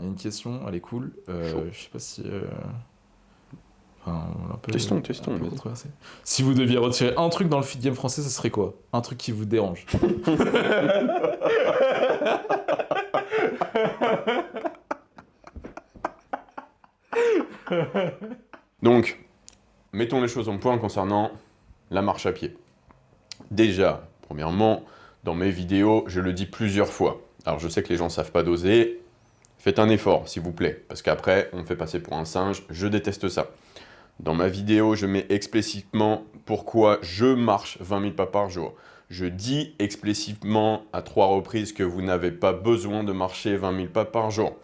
il y a une question, elle est cool. Chaud. Je sais pas si. Enfin, un peu, Testons, un peu vas-y. controversé. Si vous deviez retirer un truc dans le feed game français, ce serait quoi? Un truc qui vous dérange. Donc, mettons les choses en point concernant la marche à pied. Déjà, premièrement, dans mes vidéos, je le dis plusieurs fois. Alors je sais que les gens ne savent pas doser, faites un effort, s'il vous plaît, parce qu'après, on me fait passer pour un singe, je déteste ça. Dans ma vidéo, je mets explicitement pourquoi je marche 20 000 pas par jour. Je dis explicitement à 3 reprises que vous n'avez pas besoin de marcher 20 000 pas par jour.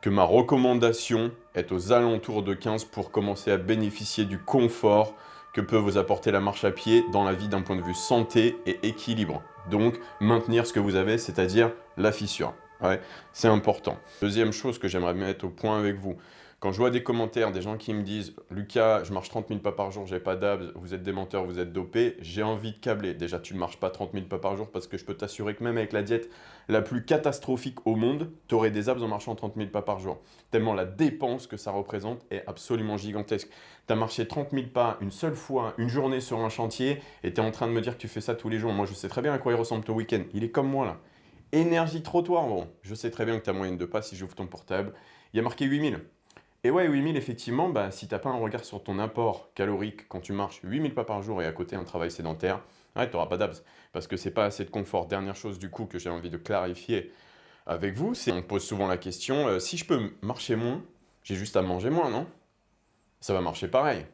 Que ma recommandation est aux alentours de 15 pour commencer à bénéficier du confort que peut vous apporter la marche à pied dans la vie d'un point de vue santé et équilibre. Donc, maintenir ce que vous avez, c'est-à-dire la fissure. Ouais, c'est important. Deuxième chose que j'aimerais mettre au point avec vous. Quand je vois des commentaires, des gens qui me disent « Lucas, je marche 30 000 pas par jour, j'ai pas d'abs, vous êtes des menteurs, vous êtes dopés », j'ai envie de câbler. Déjà, tu ne marches pas 30 000 pas par jour parce que je peux t'assurer que même avec la diète la plus catastrophique au monde, tu aurais des abs en marchant 30 000 pas par jour. Tellement la dépense que ça représente est absolument gigantesque. Tu as marché 30 000 pas une seule fois, une journée sur un chantier, et tu es en train de me dire que tu fais ça tous les jours. Moi, je sais très bien à quoi il ressemble ton week-end. Il est comme moi, là. Énergie trottoir, bon. Je sais très bien que ta moyenne de pas, si j'ouvre ton portable, il y a marqué 8000. Et ouais, 8000, effectivement, bah, si t'as pas un regard sur ton apport calorique quand tu marches 8000 pas par jour et à côté un travail sédentaire, ouais, t'auras pas d'abs. Parce que c'est pas assez de confort. Dernière chose, du coup, que j'ai envie de clarifier avec vous, c'est on pose souvent la question, si je peux marcher moins, j'ai juste à manger moins, non? Ça va marcher pareil.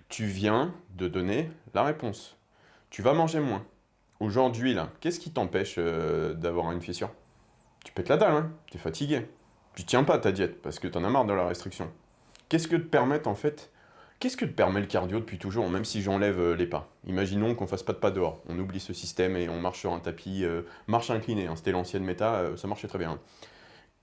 Tu viens de donner la réponse. Tu vas manger moins. Aujourd'hui, là, qu'est-ce qui t'empêche d'avoir une fissure? Tu pètes la dalle, hein? T'es fatigué. Tu tiens pas à ta diète parce que t'en as marre de la restriction. Qu'est-ce que te permet en fait Qu'est-ce que te permet le cardio depuis toujours, même si j'enlève les pas? Imaginons qu'on fasse pas de pas dehors. On oublie ce système et on marche sur un tapis, marche inclinée, hein, c'était l'ancienne méta, ça marchait très bien.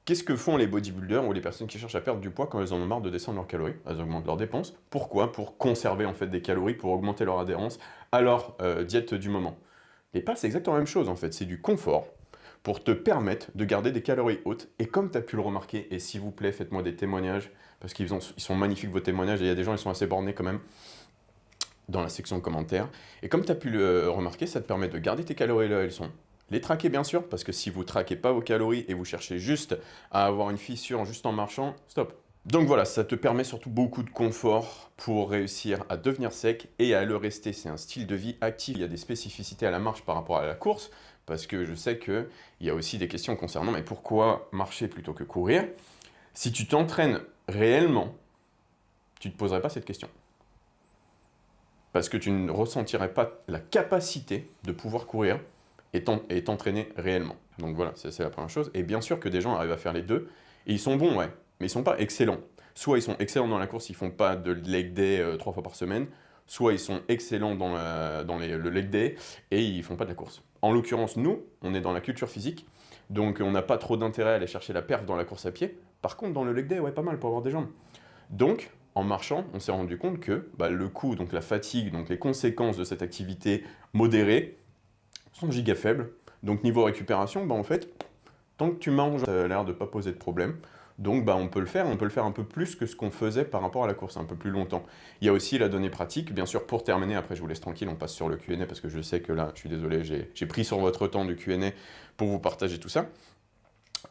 Qu'est-ce que font les bodybuilders ou les personnes qui cherchent à perdre du poids quand elles en ont marre de descendre leurs calories? Elles augmentent leurs dépenses. Pourquoi? Pour conserver en fait des calories, pour augmenter leur adhérence à leur diète du moment. Les pas, c'est exactement la même chose en fait, c'est du confort pour te permettre de garder des calories hautes. Et comme tu as pu le remarquer, et s'il vous plaît, faites-moi des témoignages, parce ils sont magnifiques vos témoignages, et il y a des gens, ils sont assez bornés quand même, dans la section commentaires. Et comme tu as pu le remarquer, ça te permet de garder tes calories là où elles sont. Les traquer bien sûr, parce que si vous traquez pas vos calories et vous cherchez juste à avoir une fissure juste en marchant, stop. Donc voilà, ça te permet surtout beaucoup de confort pour réussir à devenir sec et à le rester. C'est un style de vie actif. Il y a des spécificités à la marche par rapport à la course, parce que je sais qu'il y a aussi des questions concernant mais pourquoi marcher plutôt que courir? Si tu t'entraînes réellement, tu ne te poserais pas cette question. Parce que tu ne ressentirais pas la capacité de pouvoir courir et t'entraîner réellement. Donc voilà, c'est la première chose. Et bien sûr que des gens arrivent à faire les deux, et ils sont bons, ouais, mais ils sont pas excellents. Soit ils sont excellents dans la course, ils font pas de leg day 3 fois par semaine, soit ils sont excellents le leg day et ils font pas de la course. En l'occurrence, nous, on est dans la culture physique, donc on n'a pas trop d'intérêt à aller chercher la perf dans la course à pied. Par contre, dans le leg day, ouais, pas mal pour avoir des jambes. Donc, en marchant, on s'est rendu compte que le coût, donc la fatigue, donc les conséquences de cette activité modérée sont giga faibles. Donc niveau récupération, en fait, tant que tu manges, ça a l'air de ne pas poser de problème. Donc on peut le faire un peu plus que ce qu'on faisait par rapport à la course, un peu plus longtemps. Il y a aussi la donnée pratique, bien sûr, pour terminer, après je vous laisse tranquille, on passe sur le Q&A parce que je sais que là, je suis désolé, j'ai pris sur votre temps du Q&A pour vous partager tout ça.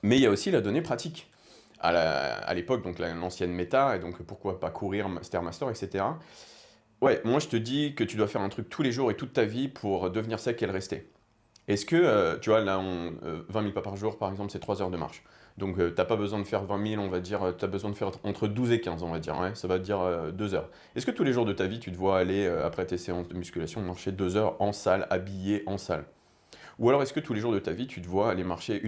Mais il y a aussi la donnée pratique. À l'époque, donc l'ancienne méta, et donc pourquoi pas courir, Stairmaster, etc. Ouais, moi je te dis que tu dois faire un truc tous les jours et toute ta vie pour devenir sec et le rester. Est-ce que, tu vois, là, 20 000 pas par jour, par exemple, c'est 3 heures de marche. Donc, t'as pas besoin de faire 20 000, on va dire, tu as besoin de faire entre 12 et 15, on va dire, ouais, ça va te dire 2 heures. Est-ce que tous les jours de ta vie, tu te vois aller, après tes séances de musculation, marcher 2 heures en salle, habillé en salle? Ou alors est-ce que tous les jours de ta vie, tu te vois aller marcher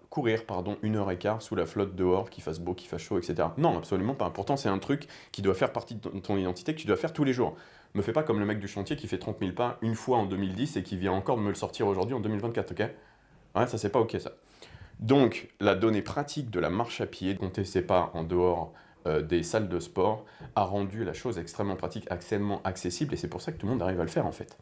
courir, pardon, 1 heure et quart sous la flotte dehors, qu'il fasse beau, qu'il fasse chaud, etc. Non, absolument pas. Pourtant, c'est un truc qui doit faire partie de ton identité, que tu dois faire tous les jours. Me fais pas comme le mec du chantier qui fait 30 000 pas une fois en 2010 et qui vient encore de me le sortir aujourd'hui en 2024, ok? Ouais, ça c'est pas ok ça. Donc, la donnée pratique de la marche à pied, compter ses pas en dehors des salles de sport a rendu la chose extrêmement pratique, extrêmement accessible, et c'est pour ça que tout le monde arrive à le faire en fait.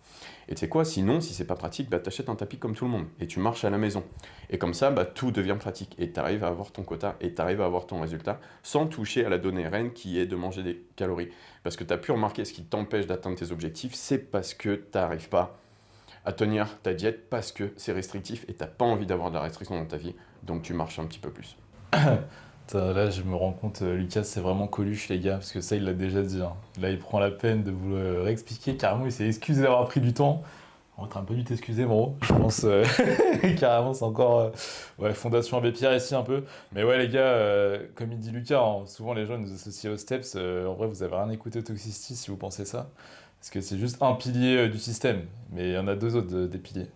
Et tu sais quoi, sinon, si c'est pas pratique, bah, t'achètes un tapis comme tout le monde, et tu marches à la maison. Et comme ça, bah, tout devient pratique, et t'arrives à avoir ton quota, et t'arrives à avoir ton résultat, sans toucher à la donnée reine qui est de manger des calories. Parce que t'as pu remarquer ce qui t'empêche d'atteindre tes objectifs, c'est parce que t'arrives pas à tenir ta diète, parce que c'est restrictif, et t'as pas envie d'avoir de la restriction dans ta vie, donc tu marches un petit peu plus. Putain, là, je me rends compte, Lucas, c'est vraiment Coluche, les gars, parce que ça, il l'a déjà dit, hein. Là, il prend la peine de vous le réexpliquer. Carrément, il s'est excusé d'avoir pris du temps. On va un peu dû t'excuser, bro. Je pense, carrément, c'est encore ouais, Fondation Abbé Pierre ici, un peu. Mais ouais, les gars, comme il dit Lucas, hein, souvent les gens nous associent aux steps. En vrai, vous avez rien écouté au Toxicity si vous pensez ça. Parce que c'est juste un pilier du système. Mais il y en a deux autres des piliers.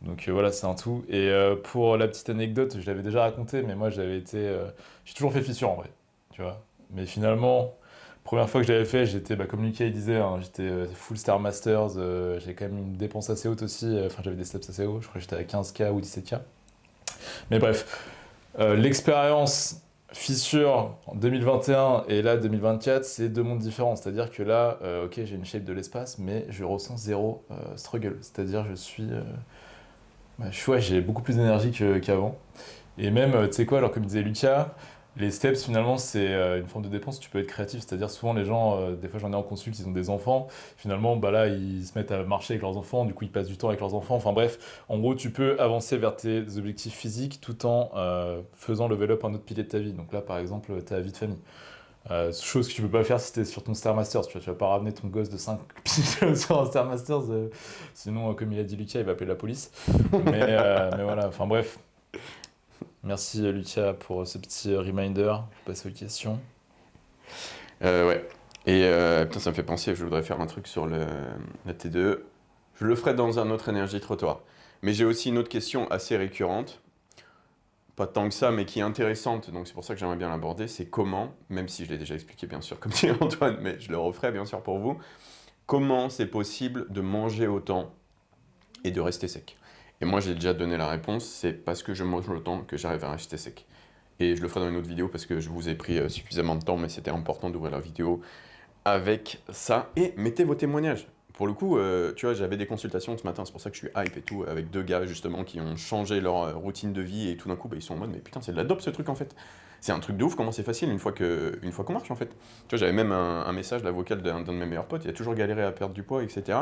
Donc voilà, c'est un tout. Et pour la petite anecdote, je l'avais déjà raconté, mais moi j'avais été. J'ai toujours fait fissure en vrai, tu vois. Mais finalement, première fois que je l'avais fait, j'étais, bah, comme Lucas il disait, hein, j'étais full Star Masters, j'ai quand même une dépense assez haute aussi, enfin j'avais des steps assez hauts, je crois que j'étais à 15K ou 17K. Mais bref, l'expérience fissure en 2021 et là 2024, c'est deux mondes différents. C'est-à-dire que là, ok, j'ai une shape de l'espace, mais je ressens zéro struggle. C'est-à-dire je suis. Bah, ouais, j'ai beaucoup plus d'énergie qu'avant. Et même, tu sais quoi, alors comme disait Lucas, les steps finalement c'est une forme de dépense, tu peux être créatif. C'est-à-dire souvent les gens, des fois j'en ai en consulte, ils ont des enfants, finalement bah là ils se mettent à marcher avec leurs enfants, du coup ils passent du temps avec leurs enfants. Enfin bref, en gros tu peux avancer vers tes objectifs physiques tout en faisant level up un autre pilier de ta vie. Donc là par exemple ta vie de famille. Chose que tu peux pas faire si t'es sur ton Star Masters, tu vas pas ramener ton gosse de 5 piges sur un Star Masters, sinon comme il a dit Lucas, il va appeler la police. Mais voilà, enfin bref. Merci Lucas pour ce petit reminder. Je passe aux questions. Ouais. Et putain, ça me fait penser, je voudrais faire un truc sur la T2. Je le ferai dans un autre énergie trottoir. Mais j'ai aussi une autre question assez récurrente. Pas tant que ça, mais qui est intéressante, donc c'est pour ça que j'aimerais bien l'aborder, c'est comment, même si je l'ai déjà expliqué bien sûr, comme dit Antoine, mais je le referai bien sûr pour vous, comment c'est possible de manger autant et de rester sec. Et moi j'ai déjà donné la réponse, c'est parce que je mange autant que j'arrive à rester sec. Et je le ferai dans une autre vidéo parce que je vous ai pris suffisamment de temps, mais c'était important d'ouvrir la vidéo avec ça. Et mettez vos témoignages. Pour le coup, tu vois, j'avais des consultations ce matin, c'est pour ça que je suis hype et tout, avec deux gars justement qui ont changé leur routine de vie et tout d'un coup, bah, ils sont en mode, mais putain, c'est de la dope ce truc en fait. C'est un truc de ouf, comment c'est facile une fois qu'on marche en fait. Tu vois, j'avais même un message, la vocale d'un de mes meilleurs potes, il a toujours galéré à perdre du poids, etc.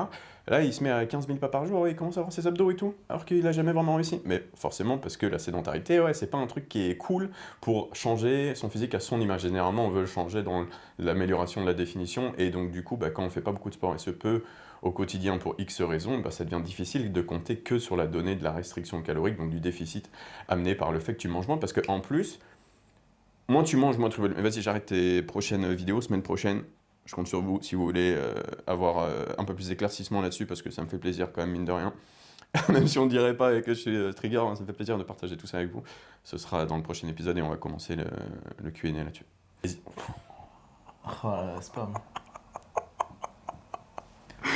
Là, il se met à 15 000 pas par jour et il commence à avoir ses abdos et tout, alors qu'il a jamais vraiment réussi. Mais forcément, parce que la sédentarité, ouais, c'est pas un truc qui est cool pour changer son physique à son image. Généralement, on veut le changer dans l'amélioration de la définition, et donc du coup, bah, quand on fait pas beaucoup de sport et se peut au quotidien pour X raisons, bah, ça devient difficile de compter que sur la donnée de la restriction calorique, donc du déficit amené par le fait que tu manges moins, parce que en plus, moins tu manges, moins tu veux. Mais vas-y, j'arrête tes prochaines vidéos, semaine prochaine. Je compte sur vous si vous voulez avoir un peu plus d'éclaircissement là-dessus, parce que ça me fait plaisir quand même, mine de rien. Même si on dirait pas que je suis trigger, hein, ça me fait plaisir de partager tout ça avec vous. Ce sera dans le prochain épisode et on va commencer le Q&A là-dessus. Vas-y. Oh là là, spam.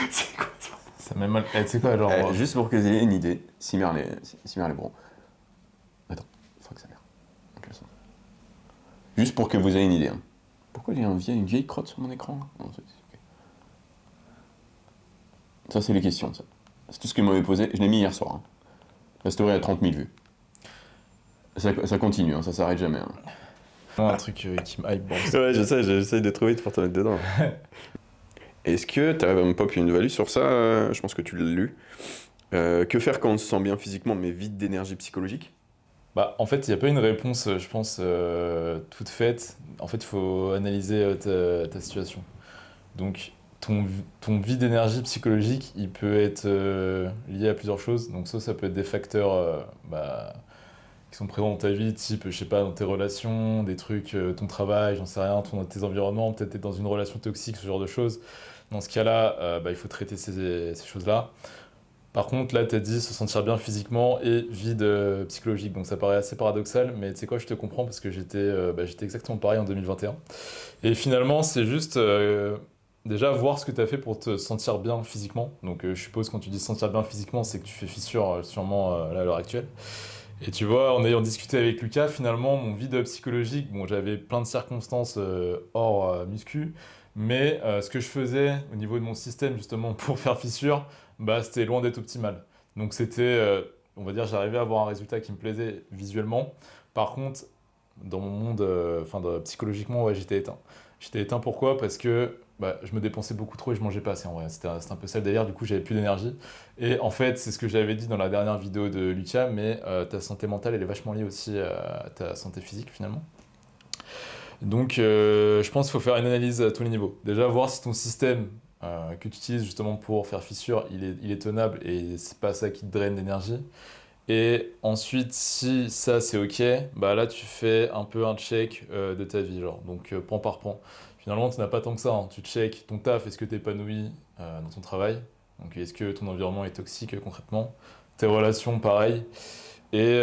C'est quoi ça? Ça met mal. Tu sais quoi, genre. Juste pour que vous ayez une idée, Simir les bros. Attends, faut que ça merde. Juste pour que vous ayez une idée. Hein. Pourquoi j'ai une vieille crotte sur mon écran là non, okay. Ça, c'est les questions, ça. C'est tout ce qu'ils m'avaient posé. Je l'ai mis hier soir. Hein. La story a 30 000 vues. Ça continue, hein, ça s'arrête jamais. Hein. Un truc qui me hype. Bon, ouais, je sais, j'essaye de trouver pour te mettre dedans. Est-ce que tu arrives à me pop une value sur ça je pense que tu l'as lu. Que faire quand on se sent bien physiquement mais vide d'énergie psychologique? Bah, en fait, il n'y a pas une réponse, je pense, toute faite. En fait, il faut analyser ta situation. Donc, ton vide d'énergie psychologique, il peut être lié à plusieurs choses. Donc, ça peut être des facteurs bah, qui sont présents dans ta vie, type, je sais pas, dans tes relations, des trucs, ton travail, j'en sais rien, tes environnements, peut-être t'es dans une relation toxique, ce genre de choses. Dans ce cas-là, bah, il faut traiter ces choses-là. Par contre, là, tu as dit se sentir bien physiquement et vide psychologique. Donc ça paraît assez paradoxal, mais tu sais quoi, je te comprends parce que j'étais exactement pareil en 2021. Et finalement, c'est juste déjà voir ce que tu as fait pour te sentir bien physiquement. Donc je suppose quand tu dis se sentir bien physiquement, c'est que tu fais fissure sûrement là, à l'heure actuelle. Et tu vois, en ayant discuté avec Lucas, finalement, mon vide psychologique, bon, j'avais plein de circonstances hors muscu, mais ce que je faisais au niveau de mon système, justement, pour faire fissure, bah, c'était loin d'être optimal. Donc c'était, on va dire, j'arrivais à avoir un résultat qui me plaisait visuellement. Par contre, dans mon monde, psychologiquement, ouais, j'étais éteint. J'étais éteint pourquoi? Parce que bah, je me dépensais beaucoup trop et je mangeais pas assez en vrai. C'était un peu ça le délire, du coup, j'avais plus d'énergie. Et en fait, c'est ce que j'avais dit dans la dernière vidéo de Lucas, mais ta santé mentale, elle est vachement liée aussi à ta santé physique finalement. Donc, je pense qu'il faut faire une analyse à tous les niveaux. Déjà, voir si ton système que tu utilises justement pour faire fissure, il est tenable et c'est pas ça qui te draine d'énergie. Et ensuite, si ça c'est ok, bah là tu fais un peu un check de ta vie, genre. Donc, point par point. Finalement, tu n'as pas tant que ça, hein. Tu check ton taf, est-ce que tu es épanoui dans ton travail? Donc, est-ce que ton environnement est toxique concrètement? Tes relations, pareil. Et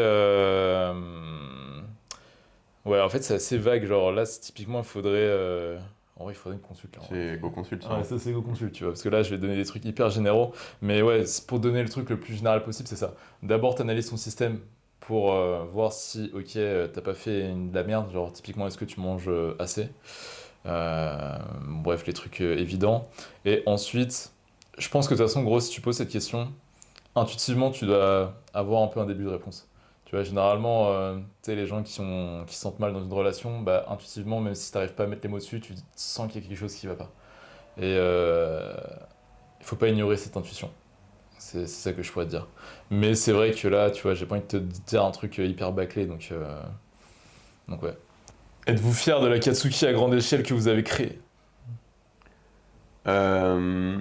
ouais, en fait, c'est assez vague. Genre là, typiquement, il faudrait. En vrai, il faudrait une consulte là. En vrai. C'est Go Consult, ça. Ah ouais, ça c'est Go Consult, tu vois. Parce que là, je vais donner des trucs hyper généraux. Mais ouais, pour donner le truc le plus général possible, c'est ça. D'abord, t'analyses ton système pour voir si, ok, t'as pas fait de la merde. Genre, typiquement, est-ce que tu manges assez? Bref, les trucs évidents. Et ensuite, je pense que de toute façon, gros, si tu poses cette question, intuitivement, tu dois avoir un peu un début de réponse. Tu vois, généralement, tu sais, les gens qui se sentent mal dans une relation, bah, intuitivement, même si tu n'arrives pas à mettre les mots dessus, tu sens qu'il y a quelque chose qui va pas. Et il faut pas ignorer cette intuition. C'est ça que je pourrais te dire. Mais c'est vrai que là, tu vois, j'ai pas envie de te dire un truc hyper bâclé, donc ouais. Êtes-vous fier de la Katsuki à grande échelle que vous avez créée? Euh,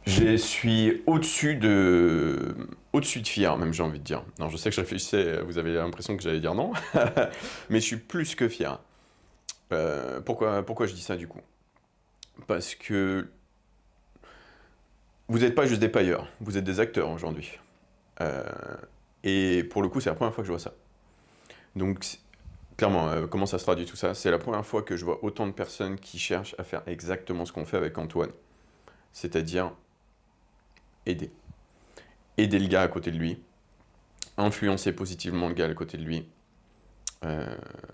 Je suis au-dessus de fier, même j'ai envie de dire. Non, je sais que je réfléchissais, vous avez l'impression que j'allais dire non, mais je suis plus que fier. Pourquoi je dis ça du coup? Parce que vous n'êtes pas juste des pailleurs, vous êtes des acteurs aujourd'hui. Euh, et pour le coup, c'est la première fois que je vois ça. Donc, clairement, comment ça se traduit tout ça? C'est la première fois que je vois autant de personnes qui cherchent à faire exactement ce qu'on fait avec Antoine, c'est-à-dire aider. Aider le gars à côté de lui, influencer positivement le gars à côté de lui.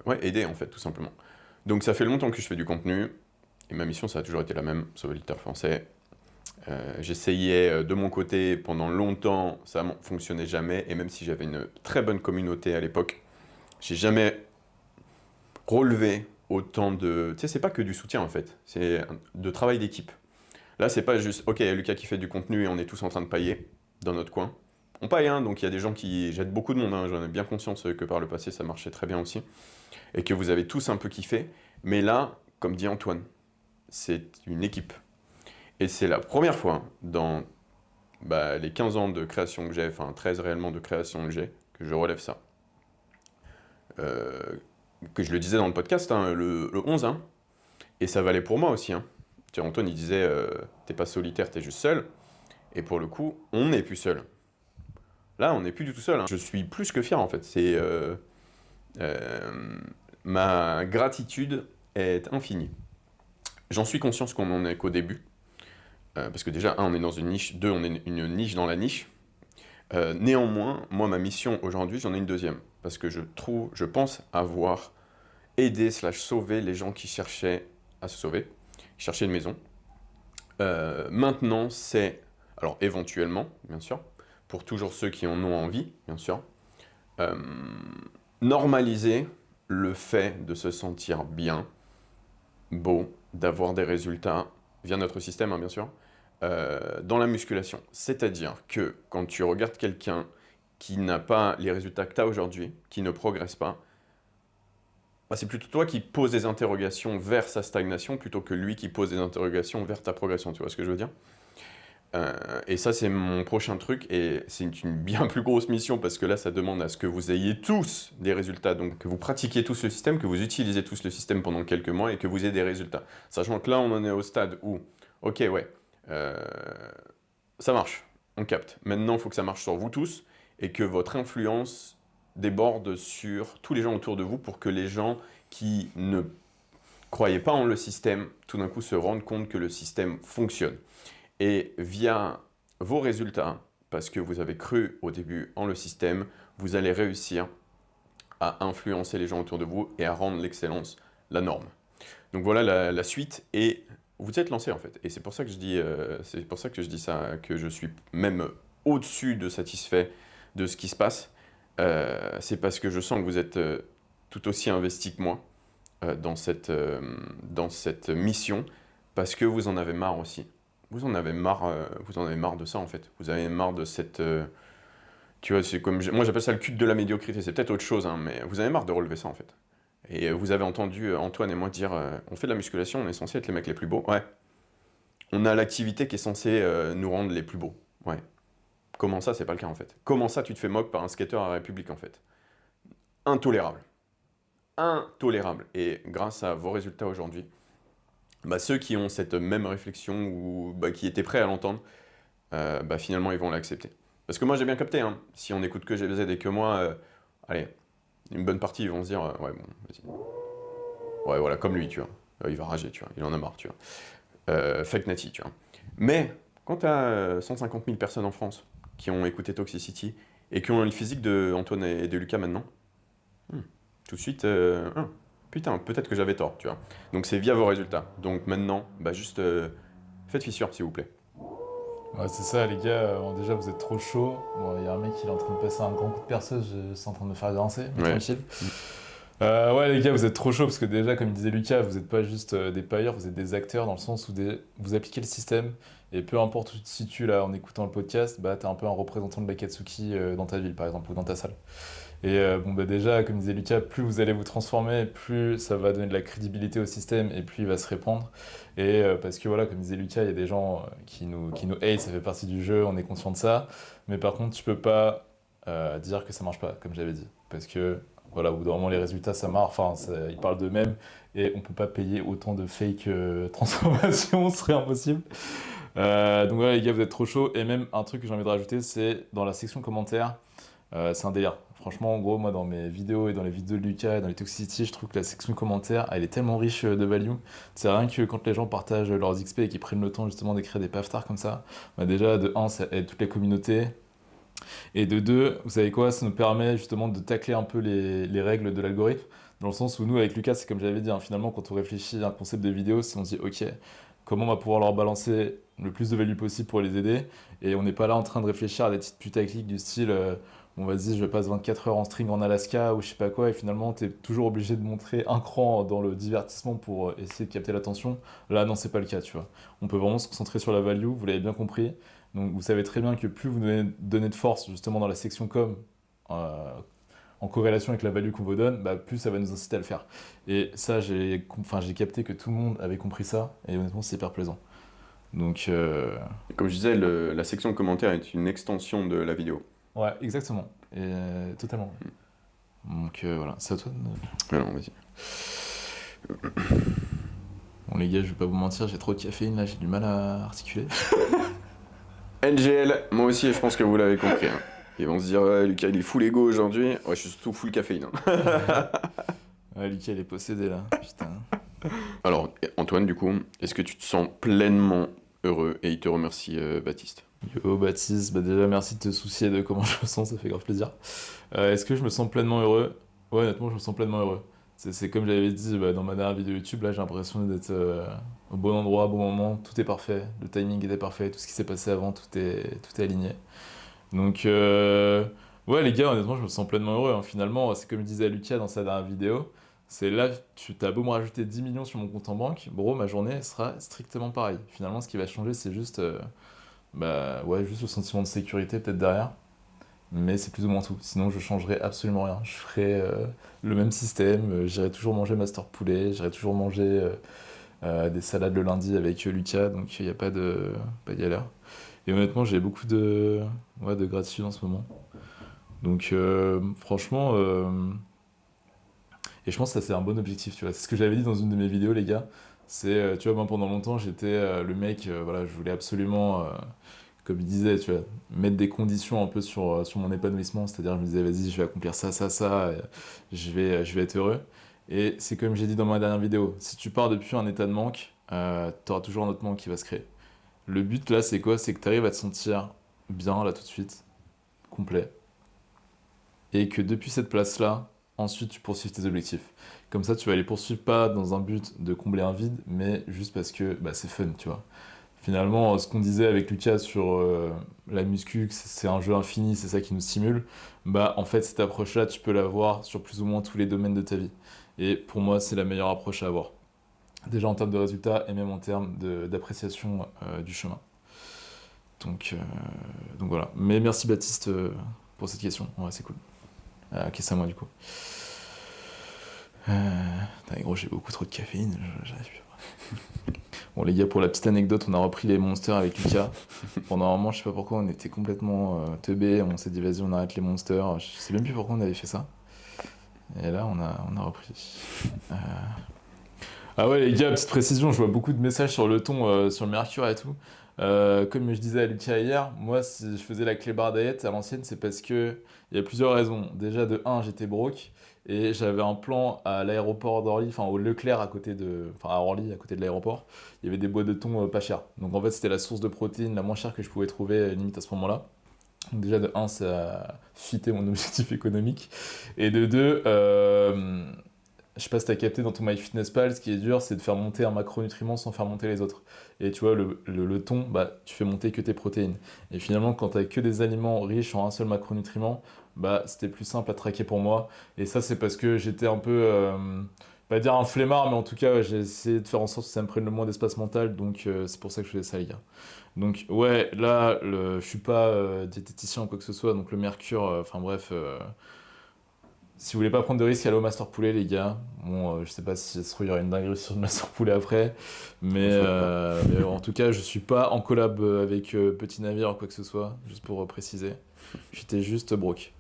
Ouais, aider en fait, tout simplement. Donc ça fait longtemps que je fais du contenu, et ma mission ça a toujours été la même, sauver le littéraire français. J'essayais de mon côté pendant longtemps, ça ne fonctionnait jamais, et même si j'avais une très bonne communauté à l'époque, j'ai jamais relevé autant de... Tu sais, c'est pas que du soutien en fait, c'est de travail d'équipe. Là, c'est pas juste, ok, il y a Lucas qui fait du contenu et on est tous en train de pailler dans notre coin. On paille, hein, donc il y a des gens qui jettent beaucoup de monde, hein, j'en ai bien conscience que par le passé ça marchait très bien aussi, et que vous avez tous un peu kiffé, mais là, comme dit Antoine, c'est une équipe. Et c'est la première fois dans les 15 ans de création que j'ai, enfin 13 réellement de création que j'ai, que je relève ça. Euh, que je le disais dans le podcast, hein, le 11, hein, et ça valait pour moi aussi. Hein. Tu vois, Antoine, il disait, t'es pas solitaire, t'es juste seul. Et pour le coup, on n'est plus seul. Là, on n'est plus du tout seul. Hein. Je suis plus que fier, en fait. Ma gratitude est infinie. J'en suis conscient qu'on n'en est qu'au début. Parce que déjà, un, on est dans une niche. Deux, on est une niche dans la niche. Néanmoins, moi, ma mission aujourd'hui, j'en ai une deuxième. Parce que je pense avoir aidé / sauvé les gens qui cherchaient à se sauver, qui cherchaient une maison. Maintenant, c'est, alors éventuellement, bien sûr, pour toujours ceux qui en ont envie, bien sûr, normaliser le fait de se sentir bien, beau, d'avoir des résultats via notre système, hein, bien sûr, dans la musculation. C'est-à-dire que quand tu regardes quelqu'un qui n'a pas les résultats que tu as aujourd'hui, qui ne progresse pas, bah, c'est plutôt toi qui poses des interrogations vers sa stagnation plutôt que lui qui pose des interrogations vers ta progression, tu vois ce que je veux dire? Et ça, c'est mon prochain truc, et c'est une bien plus grosse mission parce que là, ça demande à ce que vous ayez tous des résultats, donc que vous pratiquiez tous le système, que vous utilisez tous le système pendant quelques mois et que vous ayez des résultats. Sachant que là, on en est au stade où, ok, ouais, ça marche, on capte. Maintenant, il faut que ça marche sur vous tous et que votre influence déborde sur tous les gens autour de vous pour que les gens qui ne croyaient pas en le système, tout d'un coup se rendent compte que le système fonctionne. Et via vos résultats, parce que vous avez cru au début en le système, vous allez réussir à influencer les gens autour de vous et à rendre l'excellence la norme. Donc voilà la suite, et vous êtes lancé en fait. Et c'est pour ça que je dis ça, que je suis même au-dessus de satisfait de ce qui se passe. C'est parce que je sens que vous êtes tout aussi investi que moi dans cette mission, parce que vous en avez marre aussi. Vous en avez marre de ça en fait. Vous avez marre de cette... tu vois, c'est comme... Moi j'appelle ça le culte de la médiocrité, c'est peut-être autre chose, hein, mais vous avez marre de relever ça en fait. Et vous avez entendu Antoine et moi dire on fait de la musculation, on est censé être les mecs les plus beaux. Ouais. On a l'activité qui est censée nous rendre les plus beaux. Ouais. Comment ça, c'est pas le cas en fait? Comment ça, tu te fais moque par un skater à la République en fait? Intolérable. Intolérable. Et grâce à vos résultats aujourd'hui, bah, ceux qui ont cette même réflexion ou bah, qui étaient prêts à l'entendre, bah, finalement ils vont l'accepter. Parce que moi j'ai bien capté, hein, si on écoute que GBZ et que moi, allez, une bonne partie ils vont se dire ouais bon, vas-y. Ouais voilà, comme lui, tu vois. Il va rager, tu vois, il en a marre, tu vois. Fake Natty, tu vois. Mais quand tu as 150 000 personnes en France qui ont écouté Toxicity et qui ont le physique de Antoine et de Lucas maintenant, tout de suite, putain, peut-être que j'avais tort, tu vois. Donc c'est via vos résultats. Donc maintenant, bah juste faites fissure, s'il vous plaît. Ouais, c'est ça, les gars. Déjà, vous êtes trop chaud. Bon, il y a un mec qui est en train de passer un grand coup de perceuse, c'est en train de me faire grincer, mais Ouais. tranquille. Ouais, les gars, vous êtes trop chaud parce que déjà, comme disait Lucas, vous n'êtes pas juste des pailleurs, vous êtes des acteurs dans le sens où vous appliquez le système et peu importe où tu te situes là en écoutant le podcast, bah t'es un peu un représentant de l'Akatsuki dans ta ville par exemple ou dans ta salle. Et bon, bah déjà, comme disait Lucas, plus vous allez vous transformer, plus ça va donner de la crédibilité au système et plus il va se répandre. Et parce que voilà, comme disait Lucas, il y a des gens qui nous hate, ça fait partie du jeu, on est conscient de ça. Mais par contre, tu peux pas dire que ça marche pas, comme j'avais dit. Parce que voilà, au bout d'un moment, les résultats, ça marche, enfin, ils parlent d'eux-mêmes et on peut pas payer autant de fake transformations, ce serait impossible. Donc voilà, les gars, vous êtes trop chaud. Et même un truc que j'ai envie de rajouter, c'est dans la section commentaires. C'est un délire. Franchement, en gros, moi, dans mes vidéos et dans les vidéos de Lucas et dans les Toxicity, je trouve que la section commentaires, elle est tellement riche de value. C'est rien que quand les gens partagent leurs XP et qu'ils prennent le temps justement d'écrire des pavetars comme ça, bah déjà, de un, ça aide toute la communauté. Et de deux, vous savez quoi, ça nous permet justement de tacler un peu les règles de l'algorithme. Dans le sens où nous, avec Lucas, c'est comme j'avais dit, hein, finalement, quand on réfléchit à un concept de vidéo, c'est on se dit, ok, comment on va pouvoir leur balancer le plus de value possible pour les aider. Et on n'est pas là en train de réfléchir à des petites putaclics du style, bon vas-y, je passe 24 heures en string en Alaska ou je sais pas quoi, et finalement, tu es toujours obligé de montrer un cran dans le divertissement pour essayer de capter l'attention. Là, non, c'est pas le cas, tu vois. On peut vraiment se concentrer sur la value, vous l'avez bien compris. Donc vous savez très bien que plus vous donnez de force justement dans la section com, euh, en corrélation avec la value qu'on vous donne, bah, plus ça va nous inciter à le faire. Et ça, j'ai capté que tout le monde avait compris ça, et honnêtement, c'est hyper plaisant. Donc, Comme je disais, la section commentaires est une extension de la vidéo. ouais, exactement. Et totalement. Donc voilà, c'est à toi de... Alors, vas-y. Bon les gars, je vais pas vous mentir, j'ai trop de caféine là, j'ai du mal à articuler. NGL, moi aussi, je pense que vous l'avez compris. Hein. Ils vont se dire, ouais, Lucas, il est full ego aujourd'hui. Ouais, je suis surtout full caféine. Hein. Ouais, Lucas, il est possédé là, putain. Alors, Antoine, du coup, est-ce que tu te sens pleinement heureux? Et il te remercie, Baptiste. Yo Baptiste, bah déjà merci de te soucier de comment je me sens, ça fait grave plaisir. Est-ce que je me sens pleinement heureux? Ouais, honnêtement, je me sens pleinement heureux. C'est comme j'avais dit bah, dans ma dernière vidéo YouTube, là j'ai l'impression d'être au bon endroit, au bon moment, tout est parfait, le timing était parfait, tout ce qui s'est passé avant, tout est aligné. Donc, ouais, les gars, honnêtement, je me sens pleinement heureux. Hein. Finalement, c'est comme disait Lucas dans sa dernière vidéo. C'est là, tu t'as beau me rajouter 10 millions sur mon compte en banque, bro, ma journée elle sera strictement pareille. Finalement, ce qui va changer, c'est juste, bah, ouais, juste le sentiment de sécurité peut-être derrière. Mais c'est plus ou moins tout. Sinon, je changerai absolument rien. Je ferai le même système. J'irai toujours manger master poulet. J'irai toujours manger des salades le lundi avec Lucas. Donc, il n'y a pas de galère. Et honnêtement, j'ai beaucoup de gratitude en ce moment. Donc, franchement, et je pense que ça, c'est un bon objectif, tu vois. C'est ce que j'avais dit dans une de mes vidéos, les gars. C'est, tu vois, moi, pendant longtemps, j'étais le mec, voilà, je voulais absolument, comme il disait, tu vois, mettre des conditions un peu sur mon épanouissement. C'est-à-dire, je me disais, vas-y, je vais accomplir ça, ça, ça, je vais être heureux. Et c'est comme j'ai dit dans ma dernière vidéo, si tu pars depuis un état de manque, tu auras toujours un autre manque qui va se créer. Le but là, c'est quoi? C'est que tu arrives à te sentir bien là tout de suite, complet, et que depuis cette place-là, ensuite tu poursuives tes objectifs. Comme ça, tu vas les poursuivre pas dans un but de combler un vide, mais juste parce que bah, c'est fun, tu vois. Finalement, ce qu'on disait avec Lucas sur la muscu, que c'est un jeu infini, c'est ça qui nous stimule, bah en fait cette approche-là, tu peux l'avoir sur plus ou moins tous les domaines de ta vie. Et pour moi, c'est la meilleure approche à avoir. Déjà en termes de résultats et même en termes d'appréciation du chemin. Donc, donc voilà. Mais merci Baptiste pour cette question. Ouais, c'est cool. Ok, c'est à moi du coup. Putain, gros, j'ai beaucoup trop de caféine, j'arrive plus. Bon les gars, pour la petite anecdote, on a repris les monsters avec Lucas. Pendant un moment, je sais pas pourquoi, on était complètement teubés, on s'est dit vas-y on arrête les monsters. Je sais même plus pourquoi on avait fait ça. Et là on a repris. Ah ouais les gars, petite précision, je vois beaucoup de messages sur le ton, sur le mercure et tout. Comme je disais à Lucas hier, moi si je faisais la clébard diet à l'ancienne, c'est parce que il y a plusieurs raisons. Déjà de un, j'étais broke et j'avais un plan à l'aéroport d'Orly, enfin au Leclerc à côté de, enfin à Orly à côté de l'aéroport. Il y avait des boîtes de thon pas chères. Donc en fait c'était la source de protéines la moins chère que je pouvais trouver limite à ce moment-là. Donc déjà de un, ça fitait mon objectif économique et de deux, je sais pas si t'as capté dans ton MyFitnessPal, ce qui est dur, c'est de faire monter un macronutriment sans faire monter les autres. Et tu vois, le thon, bah, tu fais monter que tes protéines. Et finalement, quand t'as que des aliments riches en un seul macronutriment, bah, c'était plus simple à traquer pour moi. Et ça, c'est parce que j'étais un peu, pas dire un flemmard, mais en tout cas, ouais, j'ai essayé de faire en sorte que ça me prenne le moins d'espace mental. Donc, c'est pour ça que je faisais ça, les gars. Donc, ouais, là, je suis pas diététicien ou quoi que ce soit. Donc, le mercure, enfin bref. Si vous voulez pas prendre de risques, allez au Master Poulet, les gars. Bon, je sais pas si ça se trouve, il y aura une dinguerie sur le Master Poulet après. Mais en tout cas, je suis pas en collab avec Petit Navire ou quoi que ce soit, juste pour préciser. J'étais juste broke.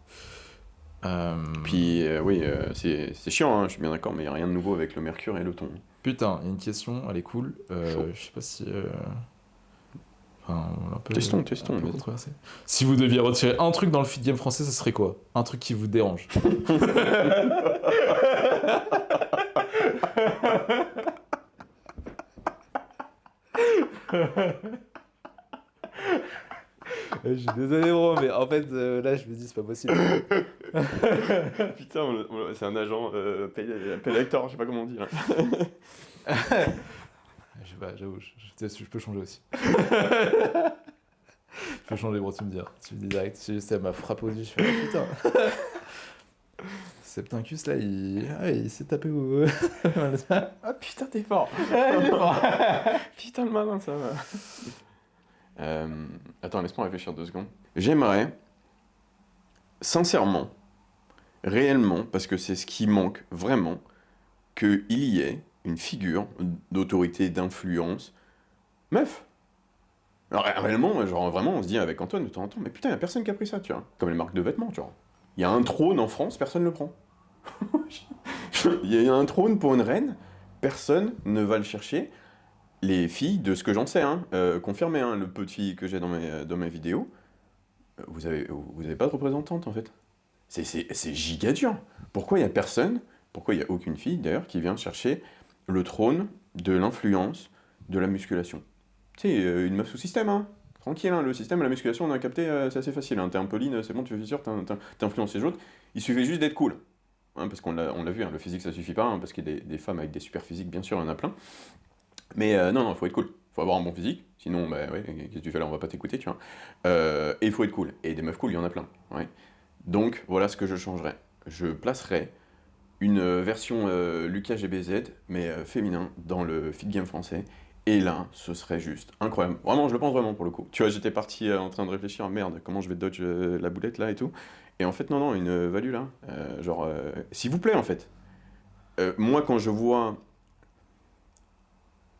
Puis oui, c'est chiant, hein, je suis bien d'accord, mais il n'y a rien de nouveau avec le mercure et le thon. Putain, il y a une question, elle est cool. Chaud. Je sais pas si. Enfin, on l'a un peu, Testons, un peu vas-y. controversé. Si vous deviez retirer un truc dans le feed game français, ce serait quoi? Un truc qui vous dérange. Je suis désolé, bro, mais en fait, là, je me dis, c'est pas possible. Putain, c'est un agent paye Hector, je sais pas comment on dit là. Je sais pas, j'avoue, je peux changer aussi. Je peux changer, bro, tu me dis. Tu me dis direct, ça m'a frappé aux yeux, je fais, oh, putain. Septincus, là, il s'est tapé au... Ah putain, t'es fort. Putain, le malin, ça va. Attends, laisse-moi réfléchir 2 secondes. J'aimerais, sincèrement, réellement, parce que c'est ce qui manque vraiment, qu'il y ait une figure d'autorité, d'influence, meuf. Alors réellement, genre vraiment, on se dit avec Antoine de temps en temps, mais putain, y a personne qui a pris ça, tu vois. Comme les marques de vêtements, tu vois. Il y a un trône en France, personne ne le prend. Il y a un trône pour une reine, personne ne va le chercher. Les filles, de ce que j'en sais, hein, confirmez hein, le peu de filles que j'ai dans mes vidéos, vous avez pas de représentante en fait. C'est giga dur. Pourquoi il y a personne, pourquoi il y a aucune fille d'ailleurs qui vient chercher le trône de l'influence de la musculation? Tu sais, une meuf sous système, hein. Tranquille, hein, le système, la musculation, on a capté, c'est assez facile. Hein. T'es un peu lean, c'est bon, tu fais sûr, t'influences les autres. Il suffit juste d'être cool. Hein, parce qu'on l'a vu, hein, le physique ça suffit pas, hein, parce qu'il y a des femmes avec des super physiques, bien sûr, il y en a plein. Mais non, il faut être cool. Il faut avoir un bon physique, sinon, bah ouais, qu'est-ce que tu fais là, on va pas t'écouter, tu vois. Et il faut être cool. Et des meufs cool, il y en a plein. Ouais. Donc, voilà ce que je changerais. Je placerais une version Lucas GBZ, mais féminin, dans le feed game français. Et là, ce serait juste incroyable. Vraiment, je le pense vraiment pour le coup. Tu vois, j'étais parti en train de réfléchir, merde, comment je vais dodge la boulette là et tout. Et en fait, non, une value là. S'il vous plaît, en fait. Moi, quand je vois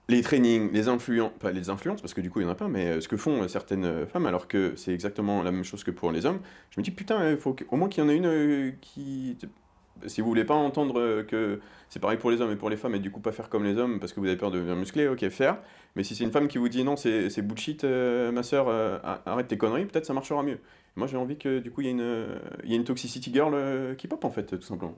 les trainings, les influences, pas les influences, parce que du coup, il y en a pas, mais ce que font certaines femmes, alors que c'est exactement la même chose que pour les hommes, je me dis, putain, il faut au moins qu'il y en ait une qui. Si vous voulez pas entendre que c'est pareil pour les hommes et pour les femmes, et du coup pas faire comme les hommes parce que vous avez peur de devenir musclé, ok, faire. Mais si c'est une femme qui vous dit non, c'est bullshit, ma soeur, arrête tes conneries, peut-être ça marchera mieux. Moi j'ai envie que du coup il y ait une toxicity girl qui pop en fait, tout simplement.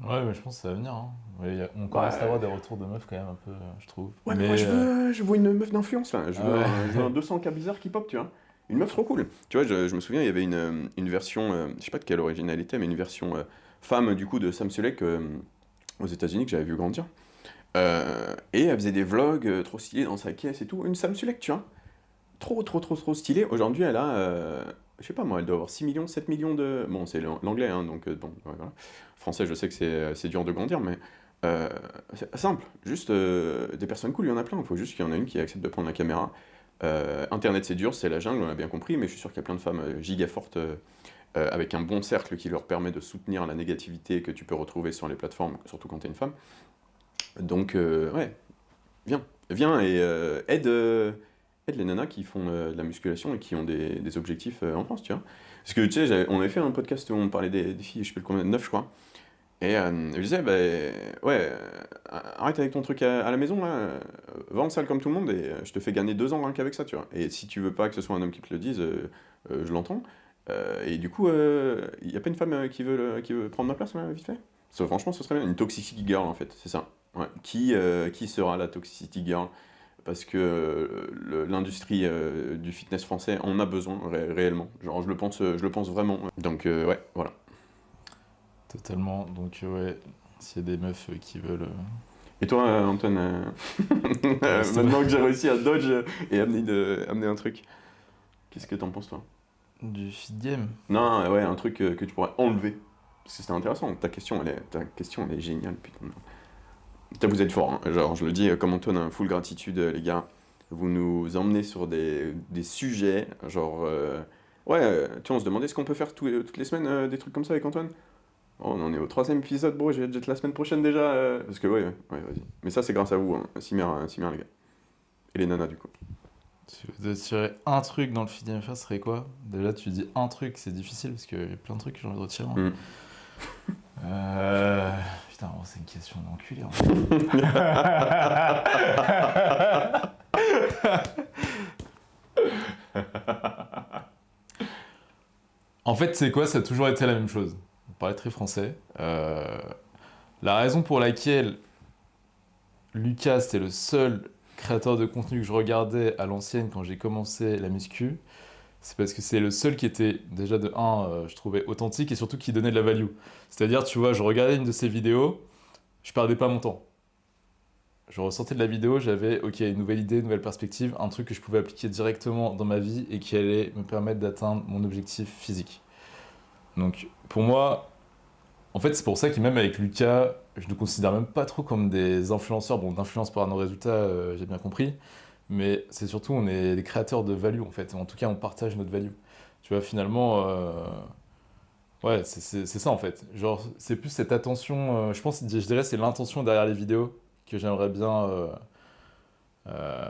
Ouais, mais je pense que ça va venir. Hein. Ouais, on commence à avoir des retours de meufs quand même un peu, je trouve. Ouais, mais moi je veux une meuf d'influence là. Je veux un 200K bizarre qui pop, tu vois. Une meuf trop cool. Tu vois, je me souviens, il y avait une version, je sais pas de quelle origine elle était, mais une version femme du coup de Sam Sulek aux États-Unis que j'avais vu grandir. Et elle faisait des vlogs trop stylés dans sa caisse et tout. Une Sam Sulek, tu vois. Trop, trop, trop, trop stylée. Aujourd'hui, elle a, je sais pas moi, elle doit avoir 6 millions, 7 millions de. Bon, c'est l'anglais, hein, donc bon, ouais, voilà. Français, je sais que c'est dur de grandir, mais c'est simple. Juste des personnes cool, il y en a plein. Il faut juste qu'il y en a une qui accepte de prendre la caméra. Internet, c'est dur, c'est la jungle, on a bien compris, mais je suis sûr qu'il y a plein de femmes giga fortes avec un bon cercle qui leur permet de soutenir la négativité que tu peux retrouver sur les plateformes, surtout quand tu es une femme. Donc, ouais, viens, viens et aide les nanas qui font de la musculation et qui ont des objectifs en France, tu vois. Parce que tu sais, on avait fait un podcast où on parlait des filles, je sais plus combien, 9 je crois. Et je disais, bah ouais, arrête avec ton truc à la maison, là, va en salle comme tout le monde et je te fais gagner 2 ans rien qu'avec ça, tu vois. Et si tu veux pas que ce soit un homme qui te le dise, je l'entends. Et du coup, il y a pas une femme qui veut prendre ma place, là, vite fait? Franchement, ce serait bien. Une toxicity girl, en fait, c'est ça. Ouais. Qui sera la toxicity girl? Parce que l'industrie du fitness français en a besoin réellement. Genre, je le pense vraiment. Donc, ouais, voilà. Totalement. Donc, ouais, s'il y a des meufs qui veulent. Et toi, Antoine, maintenant que j'ai réussi à dodge et amener un truc, qu'est-ce que t'en penses, toi? Du feed game. Non, ouais, un truc que tu pourrais enlever. Parce que c'était intéressant. Ta question, elle est géniale, putain. Putain, vous êtes fort, hein. Genre, je le dis comme Antoine, hein, full gratitude, les gars. Vous nous emmenez sur des sujets, genre... ouais, tu vois, on se demandait ce qu'on peut faire toutes les semaines, des trucs comme ça avec Antoine. Oh, on en est au 3e épisode, bro, j'ai hâte la semaine prochaine déjà. Parce que, ouais, vas-y. Mais ça, c'est grâce à vous, hein. Cimer, les gars. Et les nanas, du coup. Si vous devez tirer un truc dans le feed game, ça serait quoi? Déjà, tu dis un truc, c'est difficile parce qu'il y a plein de trucs que j'ai envie de retirer. Mm. Putain, bon, c'est une question d'enculé. En fait. En fait, c'est quoi? Ça a toujours été la même chose. On parlait très français. La raison pour laquelle Lucas, c'était le seul créateur de contenu que je regardais à l'ancienne quand j'ai commencé la muscu, c'est parce que c'est le seul qui était, déjà de un, je trouvais authentique et surtout qui donnait de la value. C'est-à-dire, tu vois, je regardais une de ses vidéos, je perdais pas mon temps. Je ressortais de la vidéo, j'avais, ok, une nouvelle idée, une nouvelle perspective, un truc que je pouvais appliquer directement dans ma vie et qui allait me permettre d'atteindre mon objectif physique. Donc, pour moi, en fait, c'est pour ça que même avec Lucas, je ne considère même pas trop comme des influenceurs. Bon, d'influence par nos résultats, j'ai bien compris. Mais c'est surtout, on est des créateurs de value, en fait. En tout cas, on partage notre value. Tu vois, finalement, ouais, c'est ça, en fait. Genre, c'est plus cette attention, je pense, je dirais, c'est l'intention derrière les vidéos que j'aimerais bien euh,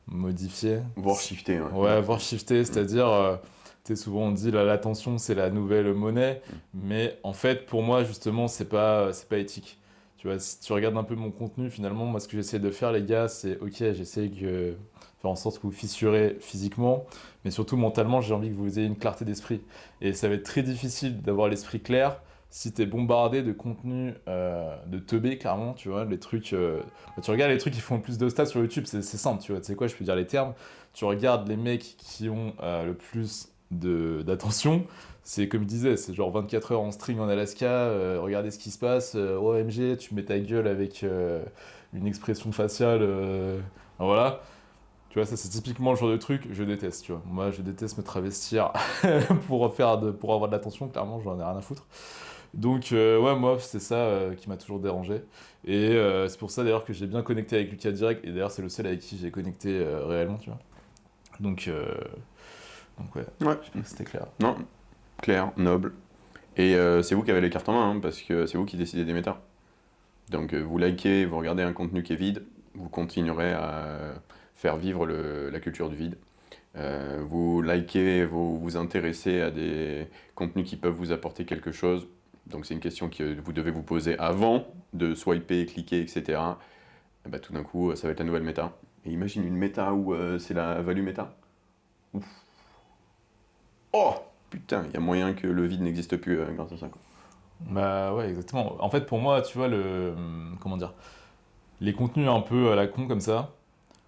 modifier. Voire shifter, ouais. Ouais, voir shifter, c'est-à-dire, tu sais, souvent on dit l'attention c'est la nouvelle monnaie, mais en fait pour moi justement c'est pas éthique. Tu vois, si tu regardes un peu mon contenu, finalement, moi ce que j'essaie de faire les gars, c'est ok, j'essaie de faire en sorte que vous fissurez physiquement, mais surtout mentalement, j'ai envie que vous ayez une clarté d'esprit. Et ça va être très difficile d'avoir l'esprit clair si t'es bombardé de contenu de teubé, clairement, tu vois, les trucs... bah, tu regardes les trucs qui font le plus de stats sur YouTube, c'est simple, tu vois, tu sais quoi, je peux dire les termes. Tu regardes les mecs qui ont le plus d'attention, c'est comme je disais, c'est genre 24 heures en string en Alaska, regardez ce qui se passe, OMG, tu mets ta gueule avec une expression faciale, voilà. Tu vois, ça c'est typiquement le genre de truc que je déteste, tu vois. Moi, je déteste me travestir pour avoir de l'attention, clairement, j'en ai rien à foutre. Donc, ouais, moi, c'est ça qui m'a toujours dérangé. Et c'est pour ça d'ailleurs que j'ai bien connecté avec Lucas direct. Et d'ailleurs, c'est le seul avec qui j'ai connecté réellement, tu vois. Donc, ouais, Ouais. je sais pas si c'était clair. Non, clair, noble. Et c'est vous qui avez les cartes en main, hein, parce que c'est vous qui décidez des méta. Donc vous likez, vous regardez un contenu qui est vide, vous continuerez à faire vivre la culture du vide. Vous likez, vous vous intéressez à des contenus qui peuvent vous apporter quelque chose. Donc c'est une question que vous devez vous poser avant de swiper, cliquer, etc. Et bah, tout d'un coup, ça va être la nouvelle méta. Et imagine une méta où c'est la value méta. Ouf. Oh putain, il y a moyen que le vide n'existe plus grâce à ça, quoi. Bah ouais, exactement. En fait, pour moi, tu vois, comment dire, les contenus un peu à la con comme ça,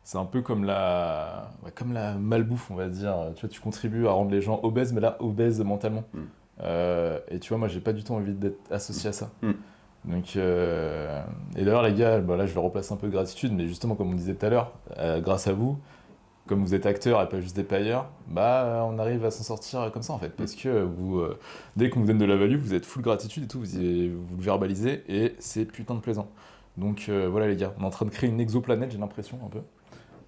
c'est un peu comme la malbouffe, on va dire. Tu vois, tu contribues à rendre les gens obèses, mais là, obèses mentalement. Mm. Et tu vois, moi, j'ai pas du tout envie d'être associé à ça. Mm. Donc, et d'ailleurs, les gars, bah, là, je vais replacer un peu de gratitude, mais justement, comme on disait tout à l'heure, grâce à vous, comme vous êtes acteur et pas juste des payeurs, bah, on arrive à s'en sortir comme ça, en fait. Parce que vous, dès qu'on vous donne de la value, vous êtes full gratitude et tout, vous le verbalisez, et c'est putain de plaisant. Donc, voilà, les gars, on est en train de créer une exoplanète, j'ai l'impression, un peu.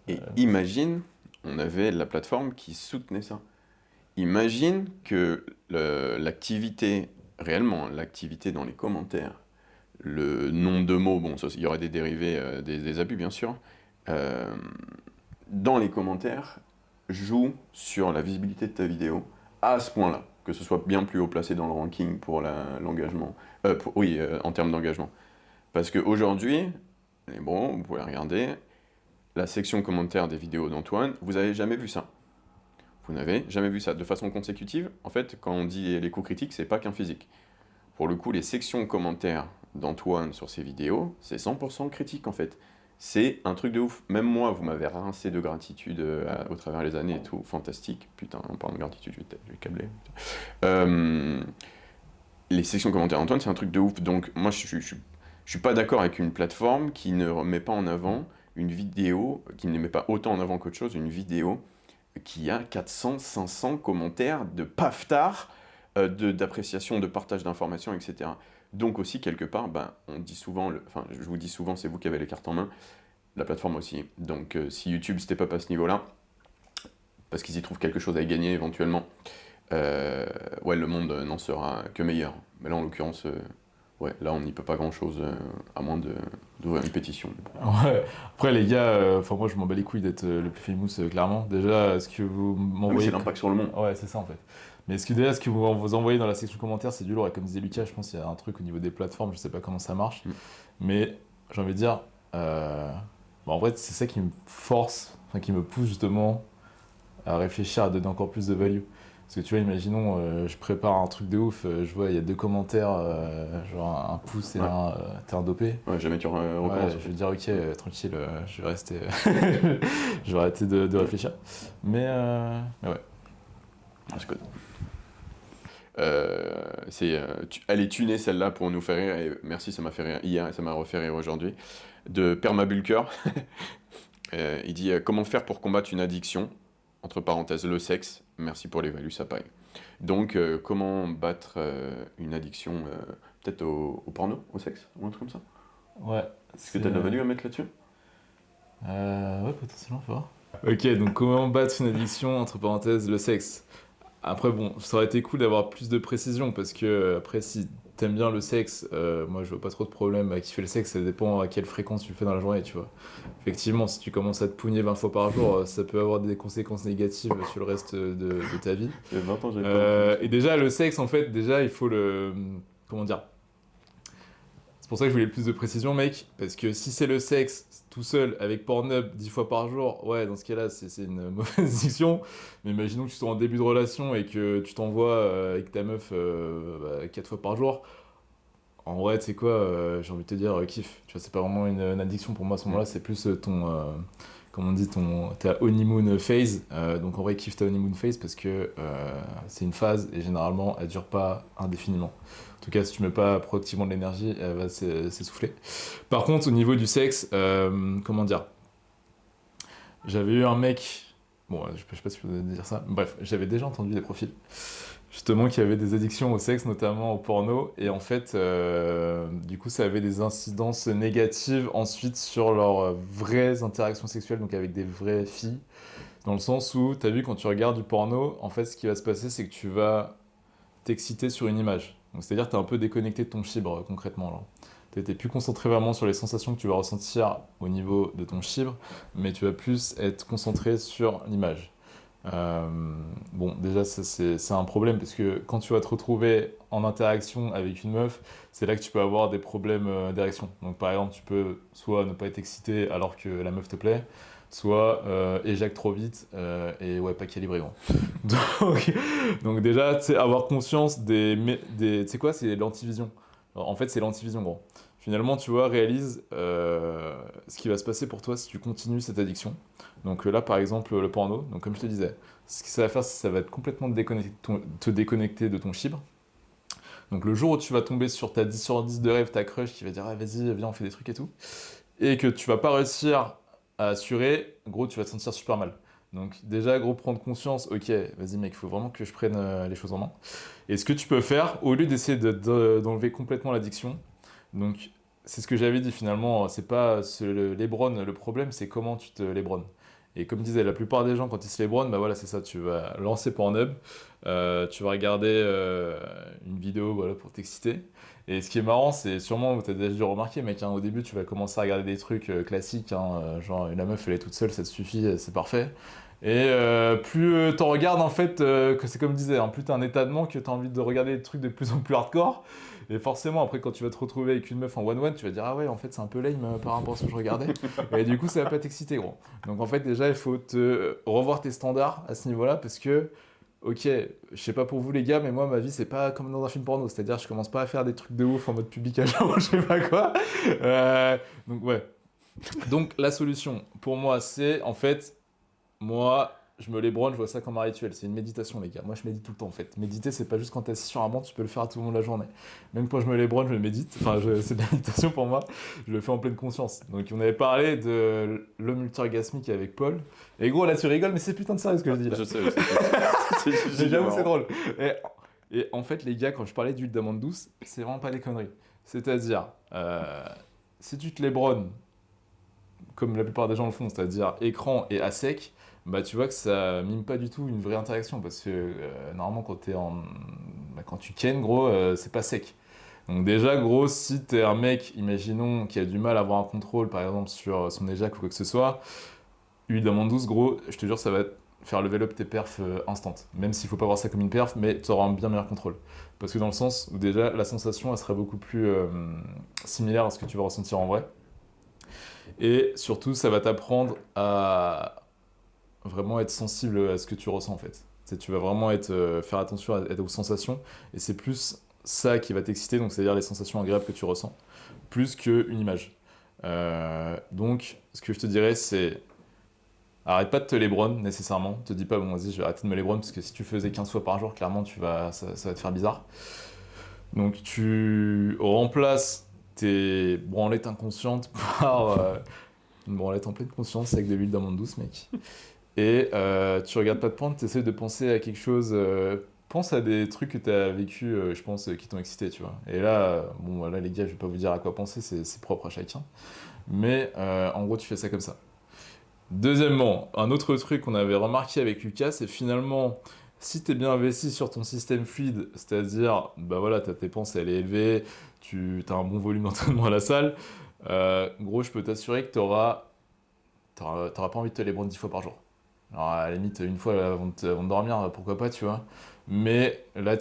Et imagine, on avait la plateforme qui soutenait ça. Imagine que l'activité, réellement, l'activité dans les commentaires, le nombre de mots, bon, il y aurait des dérivés, des abus bien sûr, euh, dans les commentaires, joue sur la visibilité de ta vidéo à ce point-là, que ce soit bien plus haut placé dans le ranking pour l'engagement, en termes d'engagement. Parce qu'aujourd'hui, et bon, vous pouvez regarder, la section commentaires des vidéos d'Antoine, vous n'avez jamais vu ça. Vous n'avez jamais vu ça. De façon consécutive, en fait, quand on dit les coups critiques, c'est pas qu'un physique. Pour le coup, les sections commentaires d'Antoine sur ses vidéos, c'est 100% critique en fait. C'est un truc de ouf. Même moi, vous m'avez rincé de gratitude au travers les années et tout. Fantastique. Putain, on parle de gratitude, je vais câbler. Les sections commentaires d'Antoine, c'est un truc de ouf. Donc, moi, je suis pas d'accord avec une plateforme qui ne met pas en avant une vidéo, qui ne met pas autant en avant qu'autre chose, une vidéo qui a 400, 500 commentaires de paftard, d'appréciation, de partage d'informations, etc. Donc aussi, quelque part, on dit souvent, je vous dis souvent, c'est vous qui avez les cartes en main, la plateforme aussi. Donc si YouTube step up à ce niveau-là, parce qu'ils y trouvent quelque chose à y gagner éventuellement, ouais, le monde n'en sera que meilleur. Mais là, en l'occurrence, ouais, là, on n'y peut pas grand-chose, à moins d'ouvrir une pétition. Ouais. Après, les gars, moi, je m'en bats les couilles d'être le plus famous, clairement. Déjà, est-ce que vous m'envoyez... c'est l'impact sur le monde. Ouais, c'est ça, en fait. Mais ce que vous envoyez dans la section commentaires, c'est du lourd. Et comme disait Lucas, je pense qu'il y a un truc au niveau des plateformes, je sais pas comment ça marche. Mais j'ai envie de dire, en vrai, c'est ça qui me force, qui me pousse justement à réfléchir, à donner encore plus de value. Parce que tu vois, imaginons, je prépare un truc de ouf, je vois, il y a 2 commentaires, genre un pouce et t'es un dopé. Ouais, jamais tu recommences. Je vais dire, ok, tranquille, je vais rester. Je vais arrêter de réfléchir. Mais ouais. Je connais. Elle est tunée celle-là pour nous faire rire, et merci, ça m'a fait rire hier et ça m'a refait rire aujourd'hui, de Permabulker. Il dit comment faire pour combattre une addiction, entre parenthèses le sexe, merci pour les values, ça paye. Donc comment battre une addiction, peut-être au porno, au sexe, ou un truc comme ça. Ouais. Est-ce que t'as de la value à mettre là-dessus? Ouais, potentiellement, faut voir. Ok, donc comment battre une addiction, entre parenthèses, le sexe. Après, bon, ça aurait été cool d'avoir plus de précision, parce que, après, si t'aimes bien le sexe, moi je vois pas trop de problème à kiffer le sexe, ça dépend à quelle fréquence tu le fais dans la journée, tu vois. Effectivement, si tu commences à te pougner 20 fois par jour, ça peut avoir des conséquences négatives sur le reste de ta vie. Il y a 20 ans, j'avais pas. Et déjà, le sexe, en fait, déjà, il faut le... Comment dire? C'est pour ça que je voulais plus de précision, mec, parce que si c'est le sexe tout seul avec Pornhub 10 fois par jour, ouais, dans ce cas-là, c'est une mauvaise addiction. Mais imaginons que tu sois en début de relation et que tu t'envoies avec ta meuf 4 fois par jour. En vrai, tu sais quoi, j'ai envie de te dire, kiff. Tu vois, c'est pas vraiment une addiction pour moi à ce moment-là, c'est plus comme on dit, ta honeymoon phase. Donc en vrai, kiffe ta honeymoon phase parce que c'est une phase et généralement, elle dure pas indéfiniment. En tout cas, si tu mets pas proactivement de l'énergie, elle va s'essouffler. Par contre, au niveau du sexe, comment dire? J'avais eu un mec, bon, je sais pas si je peux dire ça, bref, j'avais déjà entendu des profils, justement, qui avaient des addictions au sexe, notamment au porno, et en fait, du coup, ça avait des incidences négatives ensuite sur leurs vraies interactions sexuelles, donc avec des vraies filles, dans le sens où, t'as vu, quand tu regardes du porno, en fait, ce qui va se passer, c'est que tu vas t'exciter sur une image. Donc, c'est-à-dire que t'es un peu déconnecté de ton chibre, concrètement, là. T'es plus concentré vraiment sur les sensations que tu vas ressentir au niveau de ton chibre, mais tu vas plus être concentré sur l'image. Bon, déjà, ça, c'est un problème parce que quand tu vas te retrouver en interaction avec une meuf, c'est là que tu peux avoir des problèmes d'érection. Donc, par exemple, tu peux soit ne pas être excité alors que la meuf te plaît, soit éjacte trop vite et ouais, pas calibré, gros. Donc déjà, tu sais, avoir conscience tu sais quoi, c'est l'antivision. En fait, c'est l'antivision, gros. Finalement, tu vois, réalise ce qui va se passer pour toi si tu continues cette addiction. Donc là, par exemple, le porno. Donc comme je te disais, ce que ça va faire, c'est que ça va être complètement te déconnecter de ton chibre. Donc le jour où tu vas tomber sur ta 10 sur 10 de rêve, ta crush qui va dire ah, vas-y, viens, on fait des trucs et tout, et que tu vas pas réussir à assurer, gros, tu vas te sentir super mal. Donc déjà, gros, prendre conscience, ok, vas-y mec, il faut vraiment que je prenne les choses en main. Et ce que tu peux faire, au lieu d'essayer d'enlever complètement l'addiction, donc c'est ce que j'avais dit finalement, c'est pas l'ébronne le problème, c'est comment tu te lébronnes. Et comme disait la plupart des gens, quand ils se lébronnent, bah voilà, c'est ça, tu vas lancer Pornhub, tu vas regarder une vidéo voilà, pour t'exciter. Et ce qui est marrant, c'est sûrement, tu as déjà dû remarquer, mec, hein, au début, tu vas commencer à regarder des trucs classiques, hein, genre la meuf, elle est toute seule, ça te suffit, c'est parfait. Et plus t'en regardes, en fait, que c'est comme je disais, hein, plus t'as un état de manque, que t'as envie de regarder des trucs de plus en plus hardcore. Et forcément, après, quand tu vas te retrouver avec une meuf en one-one, tu vas dire, ah ouais, en fait, c'est un peu lame par rapport à ce que je regardais. Et du coup, ça va pas t'exciter, gros. Donc, en fait, déjà, il faut te revoir tes standards à ce niveau-là, parce que, ok, je sais pas pour vous, les gars, mais moi, ma vie, c'est pas comme dans un film porno. C'est-à-dire, je commence pas à faire des trucs de ouf en mode public agent, je sais pas quoi. Donc, ouais. Donc, la solution, pour moi, c'est, en fait, moi, je me lébronne, je vois ça comme un rituel. C'est une méditation, les gars. Moi, je médite tout le temps, en fait. Méditer, c'est pas juste quand t'es assis sur un banc, tu peux le faire à tout le monde la journée. Même quand je me lébronne, je médite. Enfin, c'est de la méditation pour moi. Je le fais en pleine conscience. Donc, on avait parlé de l'homme multi-orgasmique avec Paul. Et gros, là, tu rigoles, mais c'est putain de sérieux ce que je dis là. Je sais, Mais j'avoue, c'est drôle. Et en fait, les gars, quand je parlais d'huile d'amande douce, c'est vraiment pas des conneries. C'est-à-dire, si tu te lébronnes, comme la plupart des gens le font, c'est-à-dire écran et à sec, bah tu vois que ça mime pas du tout une vraie interaction parce que normalement quand tu ken gros c'est pas sec. Donc déjà gros si t'es un mec imaginons qui a du mal à avoir un contrôle par exemple sur son éjac ou quoi que ce soit, huile d'amande douce gros je te jure ça va faire level up tes perfs instant. Même s'il faut pas voir ça comme une perf mais tu auras un bien meilleur contrôle. Parce que dans le sens où déjà la sensation elle sera beaucoup plus similaire à ce que tu vas ressentir en vrai. Et surtout, ça va t'apprendre à vraiment être sensible à ce que tu ressens en fait. Tu vas vraiment faire attention aux sensations et c'est plus ça qui va t'exciter, donc c'est-à-dire les sensations agréables que tu ressens, plus qu'une image. Donc, ce que je te dirais, c'est arrête pas de te lébronner nécessairement. Te dis pas, bon, vas-y, je vais arrêter de me lébronner parce que si tu faisais 15 fois par jour, clairement, ça va te faire bizarre. Donc, tu remplaces tes branlettes inconscientes par une branlette en pleine conscience avec de l'huile d'amande douce, mec. Et tu regardes pas de pointe, tu essaies de penser à quelque chose. Pense à des trucs que tu as vécu, je pense, qui t'ont excité, tu vois. Et là, bon, voilà, les gars, je vais pas vous dire à quoi penser, c'est propre à chacun. Mais en gros, tu fais ça comme ça. Deuxièmement, un autre truc qu'on avait remarqué avec Lucas, c'est finalement, si tu es bien investi sur ton système fluide, c'est-à-dire, bah voilà, ta dépense elle est élevée, tu as un bon volume d'entraînement à la salle, gros, je peux t'assurer que t'auras pas envie de te les prendre 10 fois par jour. Alors, à la limite, une fois avant de dormir, pourquoi pas, tu vois. Mais là,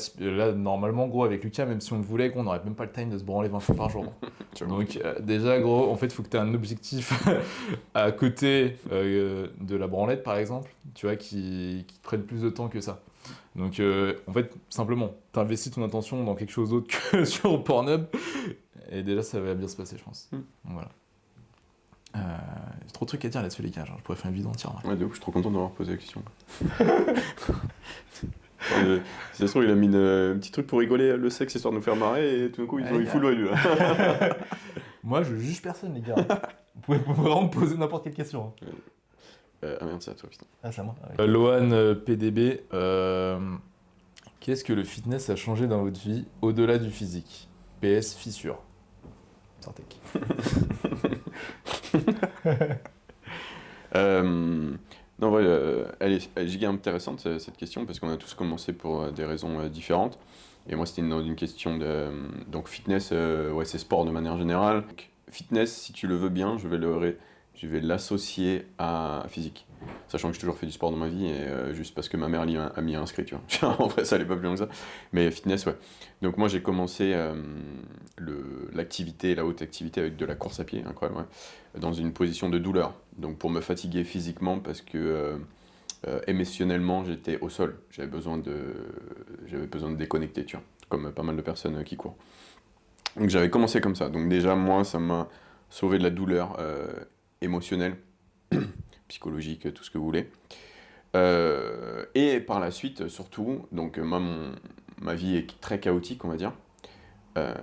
normalement, gros, avec Lucas, même si on le voulait, gros, on n'aurait même pas le time de se branler 20 fois par jour. Donc, déjà, gros, en fait, il faut que tu aies un objectif à côté de la branlette, par exemple, tu vois, qui te prenne plus de temps que ça. Donc, en fait, simplement, t'investis ton attention dans quelque chose d'autre que sur Pornhub, et déjà, ça va bien se passer, je pense. Donc, voilà. J'ai trop de trucs à dire là-dessus, les gars. Genre, je pourrais faire une vidéo entière. Ouais, de ouf, je suis trop content d'avoir posé la question. Si ça se trouve, il a mis un petit truc pour rigoler le sexe histoire de nous faire marrer et tout d'un coup, il fout le lui là. Moi, je juge personne, les gars. Vous pouvez vraiment me poser n'importe quelle question. Ah merde, c'est à toi, putain. Ah, c'est à moi. Lohan PDB, qu'est-ce que le fitness a changé dans votre vie au-delà du physique? PS fissure. Sartek. Non, ouais, elle est giga intéressante cette question parce qu'on a tous commencé pour des raisons différentes. Et moi, c'était une question de. Donc, fitness, ouais, c'est sport de manière générale. Donc, fitness, si tu le veux bien, je vais l'associer à physique. Sachant que j'ai toujours fait du sport dans ma vie, et juste parce que ma mère a mis inscrit, tu vois. En vrai, ça allait pas plus loin que ça. Mais fitness, ouais. Donc moi, j'ai commencé la haute activité avec de la course à pied, incroyable, ouais, dans une position de douleur. Donc pour me fatiguer physiquement, parce que émotionnellement, j'étais au sol. J'avais besoin de déconnecter, tu vois, comme pas mal de personnes qui courent. Donc j'avais commencé comme ça. Donc déjà, moi, ça m'a sauvé de la douleur émotionnelle, psychologique, tout ce que vous voulez. Et par la suite, surtout, donc moi, ma vie est très chaotique, on va dire.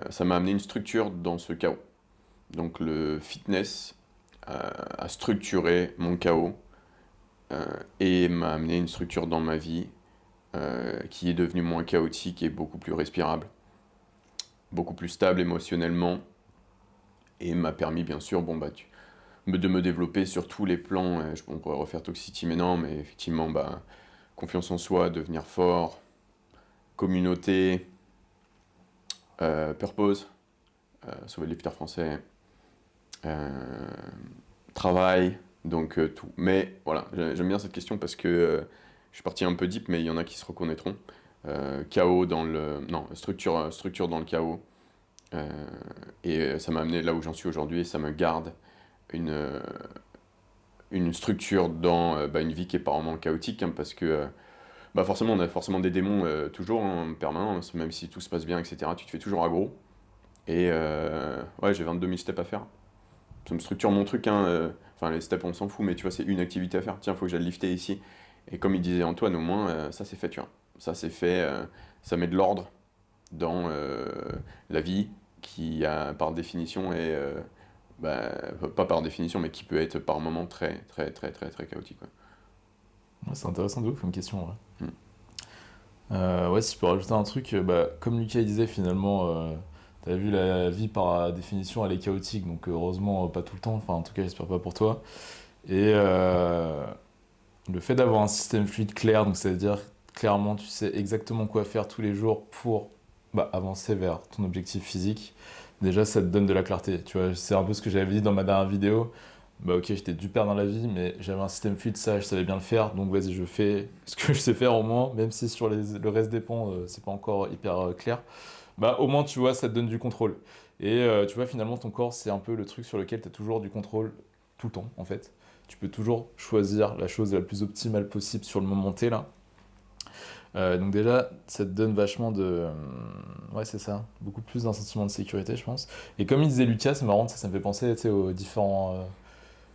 Ça m'a amené une structure dans ce chaos. Donc le fitness a structuré mon chaos et m'a amené une structure dans ma vie qui est devenue moins chaotique et beaucoup plus respirable, beaucoup plus stable émotionnellement et m'a permis bien sûr de me développer sur tous les plans. On pourrait refaire Toxicity mais non, mais effectivement confiance en soi, devenir fort, communauté, purpose, sauver les lifters français, euh, travail, donc tout. Mais voilà, j'aime bien cette question parce que je suis parti un peu deep, mais il y en a qui se reconnaîtront. Chaos dans le... Non, structure dans le chaos. Et ça m'a amené là où j'en suis aujourd'hui et ça me garde une, euh, une structure dans une vie qui est pas vraiment chaotique, hein, parce que forcément on a forcément des démons toujours en permanence, même si tout se passe bien, etc. Tu te fais toujours aggro. Et ouais, j'ai 22 000 steps à faire. Ça me structure mon truc, hein. Enfin, les steps, on s'en fout, mais tu vois, c'est une activité à faire. Tiens, faut que j'aille lifter ici. Et comme il disait Antoine, au moins, ça c'est fait, tu vois. Ça c'est fait, ça met de l'ordre dans la vie qui a, par définition, est, bah, pas par définition, mais qui peut être par moments très, très, très, très, très chaotique, quoi. Ouais, c'est intéressant de ouf comme question, ouais. Mm. Ouais, si je peux rajouter un truc, comme Lucas il disait finalement, t'as vu la vie par définition elle est chaotique, donc heureusement pas tout le temps, enfin en tout cas j'espère pas pour toi. Et le fait d'avoir un système fluide clair, donc c'est-à-dire clairement tu sais exactement quoi faire tous les jours pour avancer vers ton objectif physique, déjà ça te donne de la clarté. Tu vois, c'est un peu ce que j'avais dit dans ma dernière vidéo. Bah ok, j'étais du père dans la vie, mais j'avais un système fluide, ça, je savais bien le faire, donc vas-y, je fais ce que je sais faire au moins, même si sur le reste des pans, c'est pas encore hyper clair. Bah au moins, tu vois, ça te donne du contrôle. Et tu vois, finalement, ton corps, c'est un peu le truc sur lequel tu as toujours du contrôle tout le temps, en fait. Tu peux toujours choisir la chose la plus optimale possible sur le moment T, là. Donc déjà, ça te donne vachement de... ouais, c'est ça. Beaucoup plus d'un sentiment de sécurité, je pense. Et comme il disait Lucas, c'est marrant, ça me fait penser, tu sais, aux différents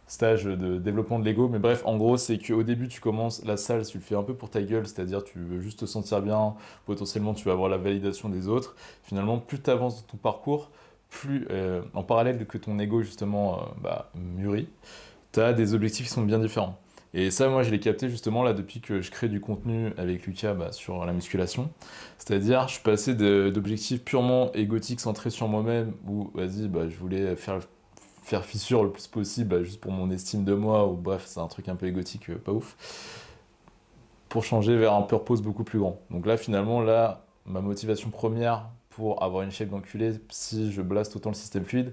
stage de développement de l'ego. Mais bref, en gros, c'est qu'au début, tu commences la salle, tu le fais un peu pour ta gueule, c'est-à-dire tu veux juste te sentir bien, potentiellement tu vas avoir la validation des autres. Finalement, plus tu avances dans ton parcours, plus en parallèle que ton ego justement mûrit, tu as des objectifs qui sont bien différents. Et ça, moi, je l'ai capté justement là depuis que je crée du contenu avec Lucas sur la musculation. C'est-à-dire, je suis passé d'objectifs purement égotiques centrés sur moi-même, où, vas-y, je voulais faire fissure le plus possible, juste pour mon estime de moi, ou bref, c'est un truc un peu égotique, pas ouf, pour changer vers un purpose beaucoup plus grand. Donc là, finalement, là, ma motivation première pour avoir une shape d'enculé, si je blaste autant le système fluide,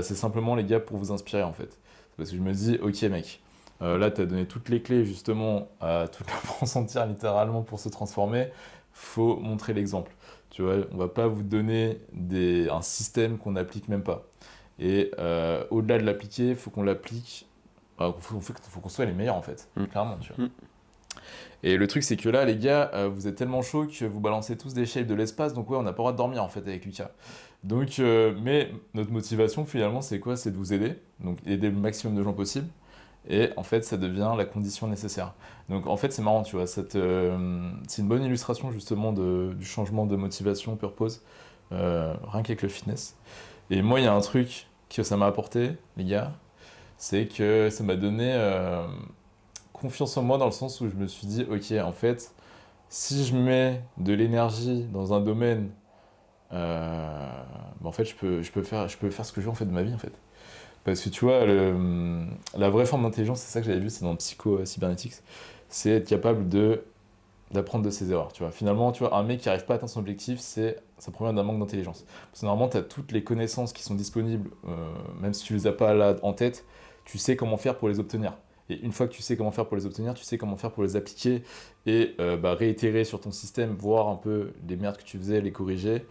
c'est simplement, les gars, pour vous inspirer, en fait. Parce que je me dis, ok, mec, là, tu as donné toutes les clés, justement, à toute la France entière, littéralement, pour se transformer. Faut montrer l'exemple. Tu vois, on va pas vous donner un système qu'on n'applique même pas. Et au-delà de l'appliquer, il faut qu'on l'applique. Faut qu'on soit les meilleurs en fait, Mm. clairement, tu vois. Mm. Et le truc, c'est que là, les gars, vous êtes tellement chauds que vous balancez tous des shapes de l'espace, donc ouais, on n'a pas le droit de dormir en fait avec Lucas. Donc, mais notre motivation finalement, c'est quoi? C'est de vous aider, donc aider le maximum de gens possible. Et en fait, ça devient la condition nécessaire. Donc en fait, c'est marrant, tu vois. C'est une bonne illustration justement du changement de motivation, purpose, rien qu'avec le fitness. Et moi, il y a un truc que ça m'a apporté, les gars, c'est que ça m'a donné confiance en moi dans le sens où je me suis dit, ok, en fait, si je mets de l'énergie dans un domaine, en fait, je peux faire ce que je veux en fait de ma vie, en fait. Parce que tu vois, la vraie forme d'intelligence, c'est ça que j'avais vu, c'est dans Psycho Cybernetics, c'est être capable d'apprendre de ses erreurs, tu vois. Finalement, tu vois, un mec qui n'arrive pas à atteindre son objectif, ça provient d'un manque d'intelligence. Parce que normalement, tu as toutes les connaissances qui sont disponibles, même si tu les as pas là en tête, tu sais comment faire pour les obtenir. Et une fois que tu sais comment faire pour les obtenir, tu sais comment faire pour les appliquer et réitérer sur ton système, voir un peu les merdes que tu faisais, les corriger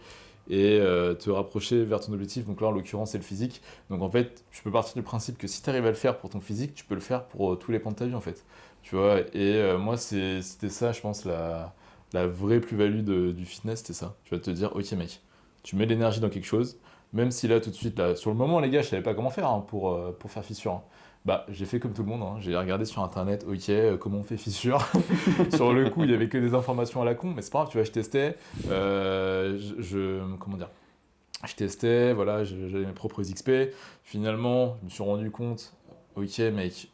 et te rapprocher vers ton objectif. Donc là, en l'occurrence, c'est le physique. Donc en fait, je peux partir du principe que si tu arrives à le faire pour ton physique, tu peux le faire pour tous les pans de ta vie en fait. Tu vois, et moi, c'était ça, je pense, la vraie plus-value du fitness, c'était ça. Tu vas te dire, ok mec, tu mets de l'énergie dans quelque chose, Même si là, tout de suite, là, sur le moment, les gars, je savais pas comment faire hein, pour faire fissure. Hein. Bah, j'ai fait comme tout le monde, hein. J'ai regardé sur internet, ok, comment on fait fissure. Sur le coup, il y avait que des informations à la con, mais c'est pas grave, tu vois, je testais. Comment dire? Je testais, voilà, j'avais mes propres XP. Finalement, je me suis rendu compte, ok, mec,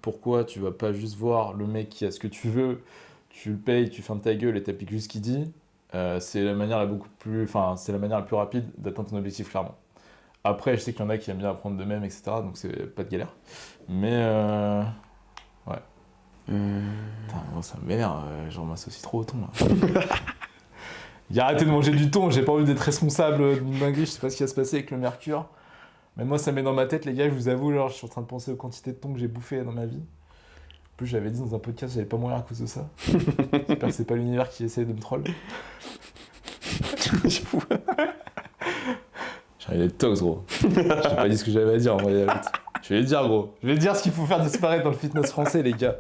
pourquoi tu vas pas juste voir le mec qui a ce que tu veux, tu le payes, tu fermes ta gueule et t'appliques juste ce qu'il dit. C'est la manière c'est la manière la plus rapide d'atteindre ton objectif, clairement. Après, je sais qu'il y en a qui aiment bien apprendre d'eux-mêmes, etc. Donc c'est pas de galère. Mais ouais. Putain, moi, ça m'énerve, j'en m'associe trop au thon là. Il a arrêté de manger du thon, j'ai pas envie d'être responsable d'une dinguerie, je sais pas ce qui va se passer avec le mercure. Mais moi, ça met dans ma tête, les gars, je vous avoue, genre, je suis en train de penser aux quantités de thon que j'ai bouffé dans ma vie. En plus, j'avais dit dans un podcast, j'allais pas mourir à cause de ça. J'espère que c'est pas l'univers qui essaye de me troll. J'ai envie d'être tox, gros. J'ai pas dit ce que j'avais à dire, en vrai. Je vais le dire, gros. Je vais dire ce qu'il faut faire disparaître dans le fitness français, les gars.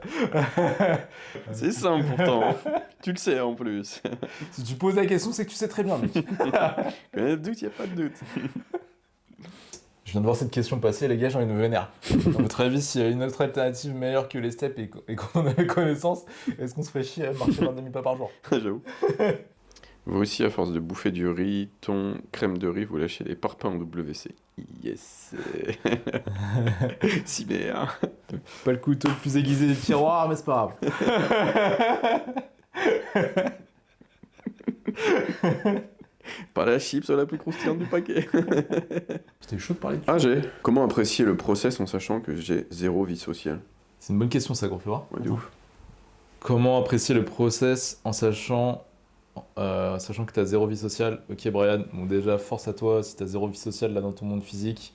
C'est simple pourtant. Tu le sais en plus. Si tu poses la question, c'est que tu sais très bien, mec. Quand il y a de doute, il n'y a pas de doute. Je viens de voir cette question passer, les gars, j'ai envie de me vénère. À votre avis, s'il y a une autre alternative meilleure que les steps et qu'on avait connaissance, est-ce qu'on se fait chier à marcher 22 000 pas par jour? J'avoue. Vous aussi, à force de bouffer du riz, thon, crème de riz, vous lâchez les parpaings en WC. Yes. Si bien. Pas le couteau le plus aiguisé des tiroirs, mais c'est pas grave. Pas la chips la plus croustillante du paquet. J'étais chaud de parler de Ah, comment apprécier le process en sachant que j'ai zéro vie sociale? C'est une bonne question, ça, qu'on peut voir. Ouais, de ouf. Comment apprécier le process en sachant que tu as zéro vie sociale? Ok, Brian, bon, déjà, force à toi si tu as zéro vie sociale là dans ton monde physique.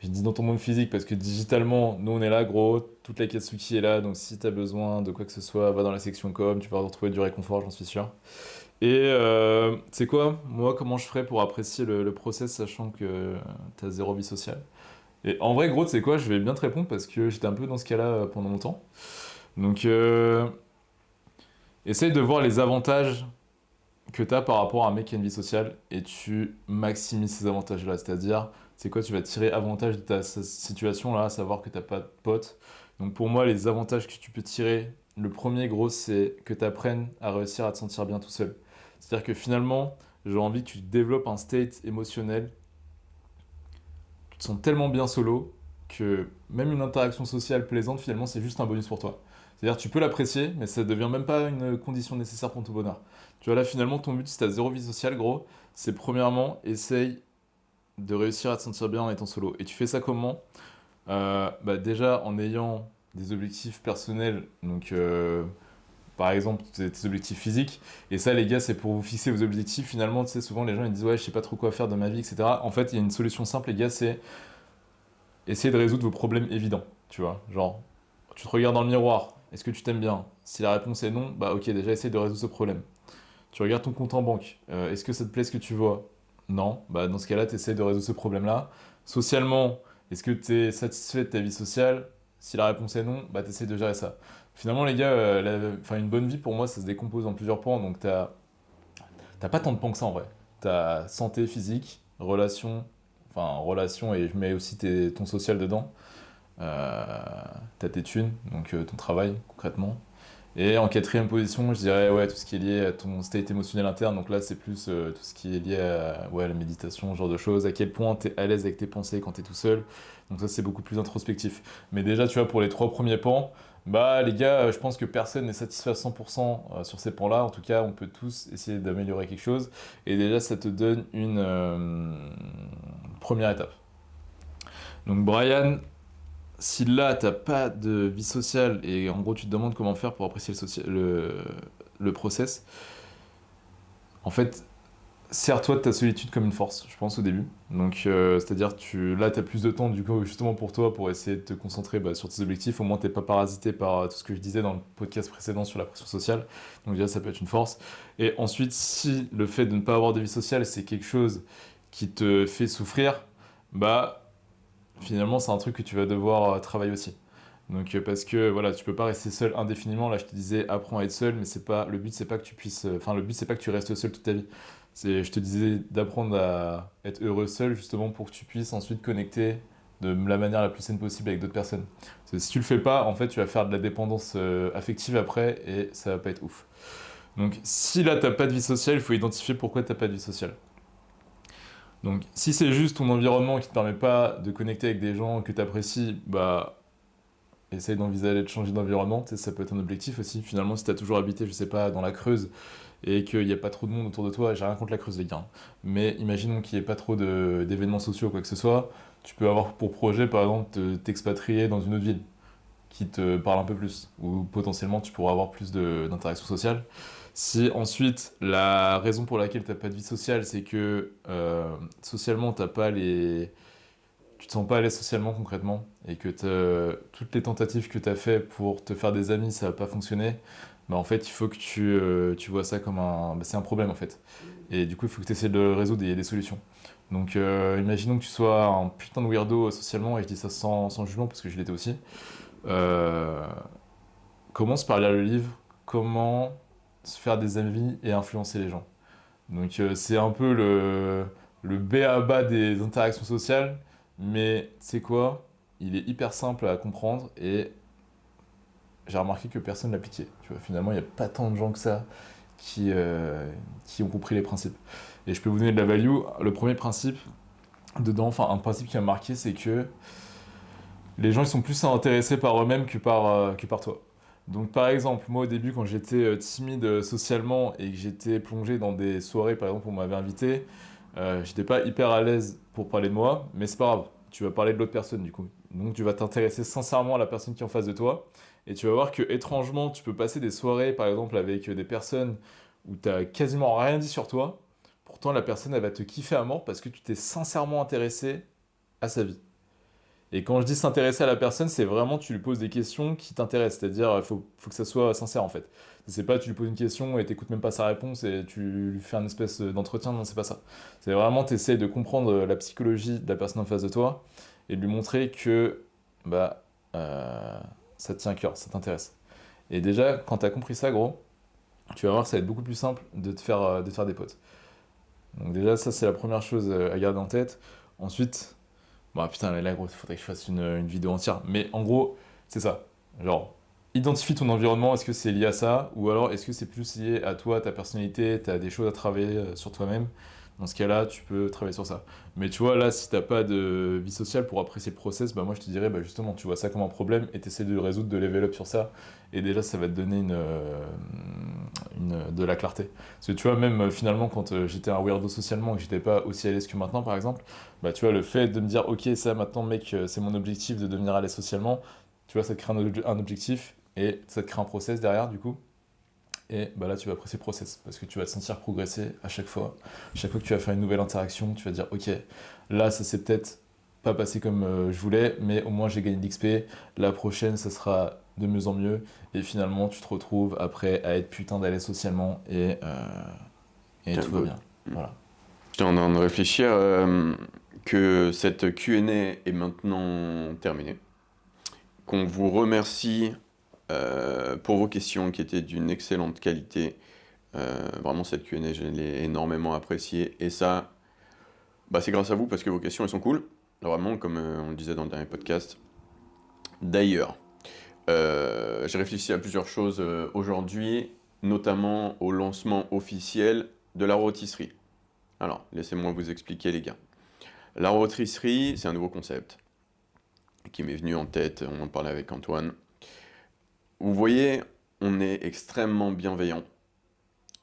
Je dis dans ton monde physique parce que digitalement, nous on est là, gros, toute la Katsuki est là, donc si tu as besoin de quoi que ce soit, va dans la section com, tu vas retrouver du réconfort, j'en suis sûr. Et tu sais quoi, moi, comment je ferais pour apprécier le process sachant que tu as zéro vie sociale? Et en vrai, gros, tu sais quoi, je vais bien te répondre parce que j'étais un peu dans ce cas-là pendant longtemps. Donc, essaye de voir les avantages que tu as par rapport à un mec qui a une vie sociale et tu maximises ces avantages-là. C'est-à-dire, c'est quoi, tu vas tirer avantage de ta situation là, à savoir que tu n'as pas de potes. Donc, pour moi, les avantages que tu peux tirer, le premier gros, c'est que tu apprennes à réussir à te sentir bien tout seul. C'est-à-dire que finalement, j'ai envie que tu développes un state émotionnel. Tu te sens tellement bien solo que même une interaction sociale plaisante, finalement, c'est juste un bonus pour toi. C'est-à-dire tu peux l'apprécier, mais ça devient même pas une condition nécessaire pour ton bonheur. Tu vois là, finalement, ton but, si t'as zéro vie sociale, gros, c'est premièrement, essaye de réussir à te sentir bien en étant solo. Et tu fais ça comment? Bah, déjà, en ayant des objectifs personnels, donc par exemple tes objectifs physiques. Et ça, les gars, c'est pour vous fixer vos objectifs. Finalement, tu sais, souvent les gens ils disent ouais, je sais pas trop quoi faire de ma vie, etc. En fait, il y a une solution simple, les gars, c'est essayer de résoudre vos problèmes évidents. Tu vois, genre, tu te regardes dans le miroir, est-ce que tu t'aimes bien? Si la réponse est non, bah ok, déjà essaye de résoudre ce problème. Tu regardes ton compte en banque, est-ce que ça te plaît ce que tu vois? Non, bah dans ce cas-là, tu essayes de résoudre ce problème-là. Socialement, est-ce que tu es satisfait de ta vie sociale? Si la réponse est non, bah tu essaies de gérer ça. Finalement, les gars, une bonne vie pour moi, ça se décompose en plusieurs pans. Donc, t'as pas tant de pans que ça en vrai. T'as santé physique, relation et je mets aussi ton social dedans. T'as tes thunes, donc ton travail concrètement. Et en quatrième position, je dirais ouais, tout ce qui est lié à ton state émotionnel interne. Donc là, c'est plus tout ce qui est lié à ouais, la méditation, ce genre de choses. À quel point tu es à l'aise avec tes pensées quand tu es tout seul. Donc ça, c'est beaucoup plus introspectif. Mais déjà, tu vois, pour les trois premiers pans, bah les gars, je pense que personne n'est satisfait à 100% sur ces pans-là. En tout cas, on peut tous essayer d'améliorer quelque chose. Et déjà, ça te donne une première étape. Donc Brian, si là t'as pas de vie sociale et en gros tu te demandes comment faire pour apprécier le process, en fait, sers-toi de ta solitude comme une force, je pense au début. Donc c'est-à-dire là t'as plus de temps du coup justement pour toi pour essayer de te concentrer sur tes objectifs. Au moins t'es pas parasité par tout ce que je disais dans le podcast précédent sur la pression sociale. Donc déjà ça peut être une force. Et ensuite si le fait de ne pas avoir de vie sociale c'est quelque chose qui te fait souffrir, bah finalement, c'est un truc que tu vas devoir travailler aussi. Donc, parce que voilà, tu peux pas rester seul indéfiniment. Là, je te disais, apprends à être seul, mais c'est pas le but, c'est pas que tu puisses. Enfin, le but, c'est pas que tu restes seul toute ta vie. Je te disais d'apprendre à être heureux seul, justement, pour que tu puisses ensuite connecter de la manière la plus saine possible avec d'autres personnes. Parce que si tu le fais pas, en fait, tu vas faire de la dépendance affective après et ça va pas être ouf. Donc, si là, t'as pas de vie sociale, il faut identifier pourquoi t'as pas de vie sociale. Donc, si c'est juste ton environnement qui te permet pas de connecter avec des gens que tu apprécies, bah, essaye d'envisager de changer d'environnement. Tu sais, ça peut être un objectif aussi. Finalement, si tu as toujours habité, je sais pas, dans la Creuse et qu'il n'y a pas trop de monde autour de toi, j'ai rien contre la Creuse, les gars, hein. Mais imaginons qu'il n'y ait pas trop d'événements sociaux, quoi que ce soit. Tu peux avoir pour projet, par exemple, t'expatrier dans une autre ville qui te parle un peu plus, ou potentiellement tu pourras avoir plus d'interactions sociales. Si ensuite la raison pour laquelle t'as pas de vie sociale, c'est que socialement t'as pas les, tu te sens pas à l'aise socialement concrètement, et que toutes les tentatives que tu as fait pour te faire des amis, ça va pas fonctionner, bah en fait il faut que tu vois ça comme un, bah, c'est un problème en fait. Et du coup il faut que tu essaies de le résoudre et il y a des solutions. Donc imaginons que tu sois un putain de weirdo socialement, et je dis ça sans jugement parce que je l'étais aussi. Euh, Commence par lire le livre Comment se faire des amis et influencer les gens. Donc c'est un peu le b.a.-ba des interactions sociales, mais c'est quoi? Il est hyper simple à comprendre et j'ai remarqué que personne ne l'appliquait. Tu vois, finalement, il n'y a pas tant de gens que ça qui ont compris les principes. Et je peux vous donner de la value. Le premier principe dedans, enfin un principe qui m'a marqué, c'est que les gens ils sont plus intéressés par eux-mêmes que par toi. Donc par exemple, moi au début quand j'étais timide socialement et que j'étais plongé dans des soirées par exemple où on m'avait invité, j'étais pas hyper à l'aise pour parler de moi, mais c'est pas grave, tu vas parler de l'autre personne du coup. Donc tu vas t'intéresser sincèrement à la personne qui est en face de toi et tu vas voir que étrangement tu peux passer des soirées par exemple avec des personnes où t'as quasiment rien dit sur toi, pourtant la personne elle va te kiffer à mort parce que tu t'es sincèrement intéressé à sa vie. Et quand je dis s'intéresser à la personne, c'est vraiment tu lui poses des questions qui t'intéressent. C'est-à-dire, faut que ça soit sincère en fait. C'est pas tu lui poses une question et t'écoutes même pas sa réponse et tu lui fais un espèce d'entretien. Non, c'est pas ça. C'est vraiment t'essayes de comprendre la psychologie de la personne en face de toi et de lui montrer que bah, euh, ça te tient à cœur, ça t'intéresse. Et déjà, quand t'as compris ça, gros, tu vas voir que ça va être beaucoup plus simple de te faire des potes. Donc déjà, ça c'est la première chose à garder en tête. Ensuite, bah putain, là, gros, il faudrait que je fasse une vidéo entière. Mais en gros, c'est ça. Genre, identifie ton environnement, est-ce que c'est lié à ça? Ou alors, est-ce que c'est plus lié à toi, ta personnalité, t'as des choses à travailler sur toi-même? Dans ce cas-là, tu peux travailler sur ça. Mais tu vois, là, si t'as pas de vie sociale pour apprécier le process, bah moi, je te dirais, bah justement, tu vois ça comme un problème et t'essaies de le résoudre, de level up sur ça. Et déjà, ça va te donner de la clarté. Parce que tu vois, même finalement, quand j'étais un weirdo socialement et que j'étais pas aussi à l'aise que maintenant, par exemple, bah tu vois, le fait de me dire, ok, ça maintenant, mec, c'est mon objectif de devenir à l'aise socialement, tu vois, ça te crée un objectif et ça te crée un process derrière, du coup. Et bah là, tu vas apprécier le process parce que tu vas te sentir progresser à chaque fois. Chaque fois que tu vas faire une nouvelle interaction, tu vas dire, ok, là, ça s'est peut-être pas passé comme je voulais, mais au moins j'ai gagné de l'XP. La prochaine, ça sera de mieux en mieux. Et finalement, tu te retrouves après à être putain d'aller socialement et Tiens, tout va good. bien. Voilà. J'étais en train de réfléchir que cette Q&A est maintenant terminée. Qu'on vous remercie pour vos questions qui étaient d'une excellente qualité. Vraiment, cette Q&A, je l'ai énormément appréciée. Et ça, bah, c'est grâce à vous parce que vos questions, elles sont cool. Vraiment, comme on le disait dans le dernier podcast. D'ailleurs, j'ai réfléchi à plusieurs choses aujourd'hui, notamment au lancement officiel de la rôtisserie. Alors, laissez-moi vous expliquer, les gars. La rôtisserie, c'est un nouveau concept qui m'est venu en tête, on en parlait avec Antoine. Vous voyez, on est extrêmement bienveillant.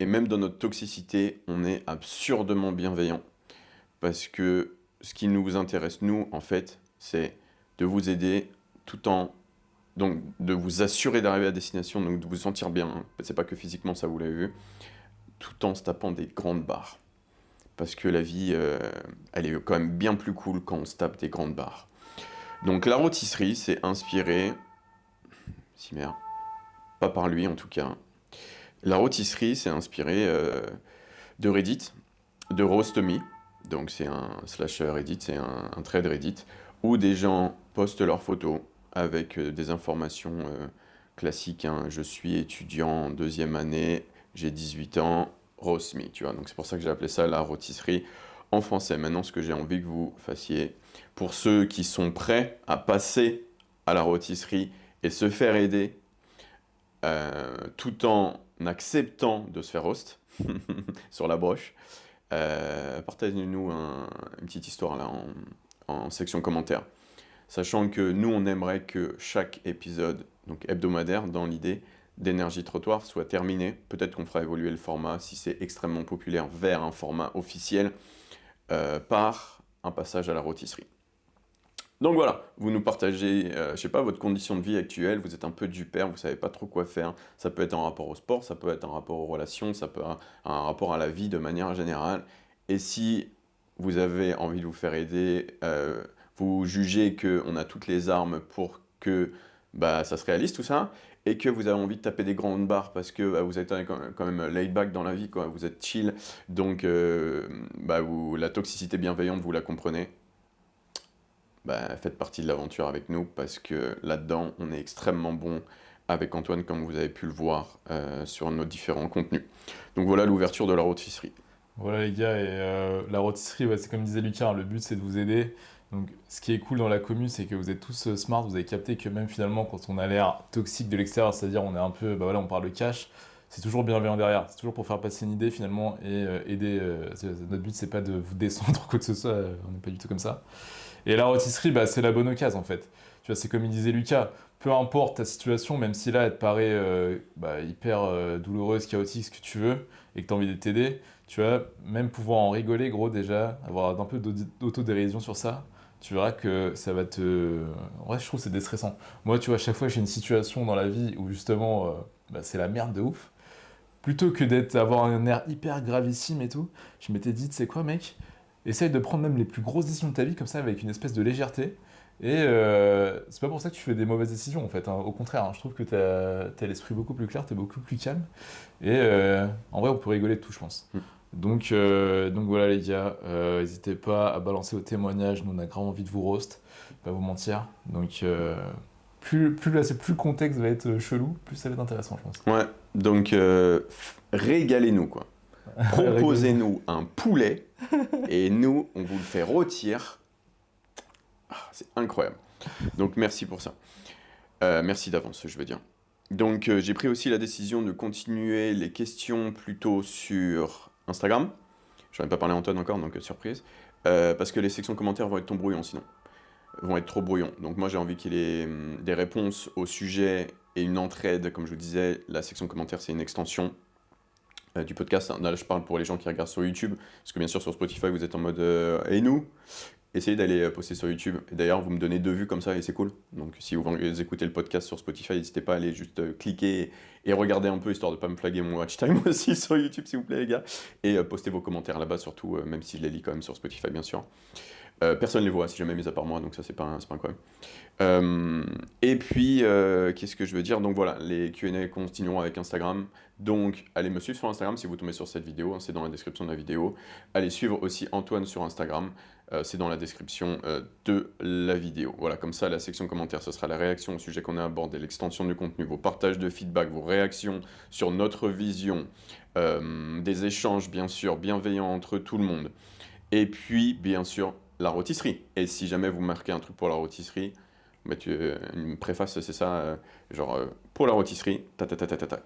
Et même dans notre toxicité, on est absurdement bienveillant. Parce que ce qui nous intéresse, nous, en fait, c'est de vous aider tout en... Donc, de vous assurer d'arriver à destination, donc de vous sentir bien. Hein. C'est pas que physiquement, ça vous l'avez vu. Tout en se tapant des grandes barres. Parce que la vie, elle est quand même bien plus cool quand on se tape des grandes barres. Donc la rôtisserie, c'est inspiré... Si merde. Pas par lui, en tout cas. La rôtisserie, c'est inspiré de Reddit, de Roast.me. Donc c'est un slash Reddit, c'est un thread Reddit, où des gens postent leurs photos avec des informations classiques. Hein. Je suis étudiant en 2e année, j'ai 18 ans, roast me, tu vois. Donc c'est pour ça que j'ai appelé ça la rôtisserie en français. Maintenant, ce que j'ai envie que vous fassiez, pour ceux qui sont prêts à passer à la rôtisserie et se faire aider, tout en acceptant de se faire roast sur la broche, partagez-nous une petite histoire là en section commentaires. Sachant que nous, on aimerait que chaque épisode, donc hebdomadaire, dans l'idée d'énergie trottoir, soit terminé. Peut-être qu'on fera évoluer le format, si c'est extrêmement populaire, vers un format officiel, par un passage à la rôtisserie. Donc voilà, vous nous partagez, je sais pas, votre condition de vie actuelle, vous êtes un peu du père, vous savez pas trop quoi faire. Ça peut être en rapport au sport, ça peut être en rapport aux relations, ça peut être un rapport à la vie de manière générale. Et si vous avez envie de vous faire aider, vous jugez qu'on a toutes les armes pour que ça se réalise tout ça, et que vous avez envie de taper des grandes barres parce que vous êtes quand même laid back dans la vie, quoi. Vous êtes chill, donc la toxicité bienveillante, vous la comprenez. Faites partie de l'aventure avec nous parce que là-dedans, on est extrêmement bon avec Antoine, comme vous avez pu le voir sur nos différents contenus. Donc voilà l'ouverture de la rôtisserie. Voilà les gars, et la rôtisserie, c'est comme disait Lucas, hein, le but c'est de vous aider. Donc ce qui est cool dans la commu, c'est que vous êtes tous smart, vous avez capté que même finalement quand on a l'air toxique de l'extérieur, c'est-à-dire on est un peu, on parle de cash, c'est toujours bienveillant derrière, c'est toujours pour faire passer une idée finalement et aider. Notre but c'est pas de vous descendre quoi que ce soit, on n'est pas du tout comme ça. Et la rôtisserie, c'est la bonne occasion en fait. Tu vois, c'est comme il disait Lucas, peu importe ta situation, même si là elle te paraît hyper douloureuse, chaotique, ce que tu veux, et que tu as envie de t'aider, tu vois, même pouvoir en rigoler, gros, déjà, avoir un peu d'autodérision sur ça, tu verras que ça va te. En vrai, je trouve que c'est déstressant. Moi, tu vois, à chaque fois que j'ai une situation dans la vie où justement c'est la merde de ouf, plutôt que d'avoir un air hyper gravissime et tout, je m'étais dit, tu sais quoi, mec, essaye de prendre même les plus grosses décisions de ta vie comme ça avec une espèce de légèreté. Et c'est pas pour ça que tu fais des mauvaises décisions en fait, hein. Au contraire, hein, je trouve que t'as l'esprit beaucoup plus clair, t'es beaucoup plus calme. Et en vrai, on peut rigoler de tout, je pense. Donc voilà les gars, n'hésitez pas à balancer vos témoignages, nous on a grave envie de vous roast, pas vous mentir. Donc plus le contexte va être chelou, plus ça va être intéressant, je pense. Ouais, donc régalez-nous quoi. Proposez-nous un poulet et nous, on vous le fait rôtir. C'est incroyable. Donc merci pour ça. Merci d'avance, je veux dire. Donc j'ai pris aussi la décision de continuer les questions plutôt sur Instagram. J'en ai pas parlé à Antoine encore, donc surprise. Parce que les sections commentaires vont être trop brouillons sinon. Vont être trop brouillons. Donc moi j'ai envie qu'il y ait des réponses au sujet et une entraide. Comme je vous disais, la section commentaires c'est une extension du podcast. Là je parle pour les gens qui regardent sur YouTube. Parce que bien sûr sur Spotify vous êtes en mode et nous essayez d'aller poster sur YouTube. Et d'ailleurs, vous me donnez 2 vues comme ça et c'est cool. Donc, si vous écoutez le podcast sur Spotify, n'hésitez pas à aller juste cliquer et regarder un peu, histoire de ne pas me flaguer mon watch time aussi sur YouTube, s'il vous plaît, les gars. Et postez vos commentaires là-bas, surtout, même si je les lis quand même sur Spotify, bien sûr. Personne ne les voit, si jamais, mis à part moi, donc ça, c'est pas un problème. Et puis, qu'est-ce que je veux dire? Donc voilà, les Q&A continueront avec Instagram. Donc, allez me suivre sur Instagram si vous tombez sur cette vidéo, hein, c'est dans la description de la vidéo. Allez suivre aussi Antoine sur Instagram, c'est dans la description de la vidéo. Voilà, comme ça, la section commentaires, ce sera la réaction au sujet qu'on a abordé, l'extension du contenu, vos partages de feedback, vos réactions sur notre vision, des échanges, bien sûr, bienveillants entre tout le monde. Et puis, bien sûr, la rôtisserie. Et si jamais vous marquez un truc pour la rôtisserie, une préface, c'est ça, pour la rôtisserie,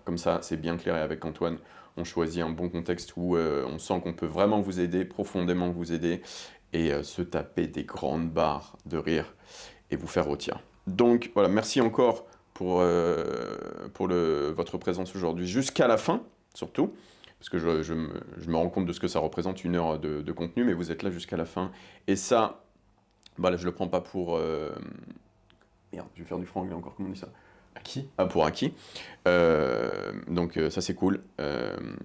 comme ça, c'est bien clair. Et avec Antoine, on choisit un bon contexte où on sent qu'on peut vraiment vous aider, profondément vous aider, et se taper des grandes barres de rire et vous faire rôtir. Donc voilà, merci encore pour votre présence aujourd'hui jusqu'à la fin, surtout. Parce que je me rends compte de ce que ça représente, 1 heure de contenu, mais vous êtes là jusqu'à la fin. Et ça, je le prends pas pour... Merde, je vais faire du franglais encore, comment on dit ça? Acquis. Pour acquis. Donc ça c'est cool,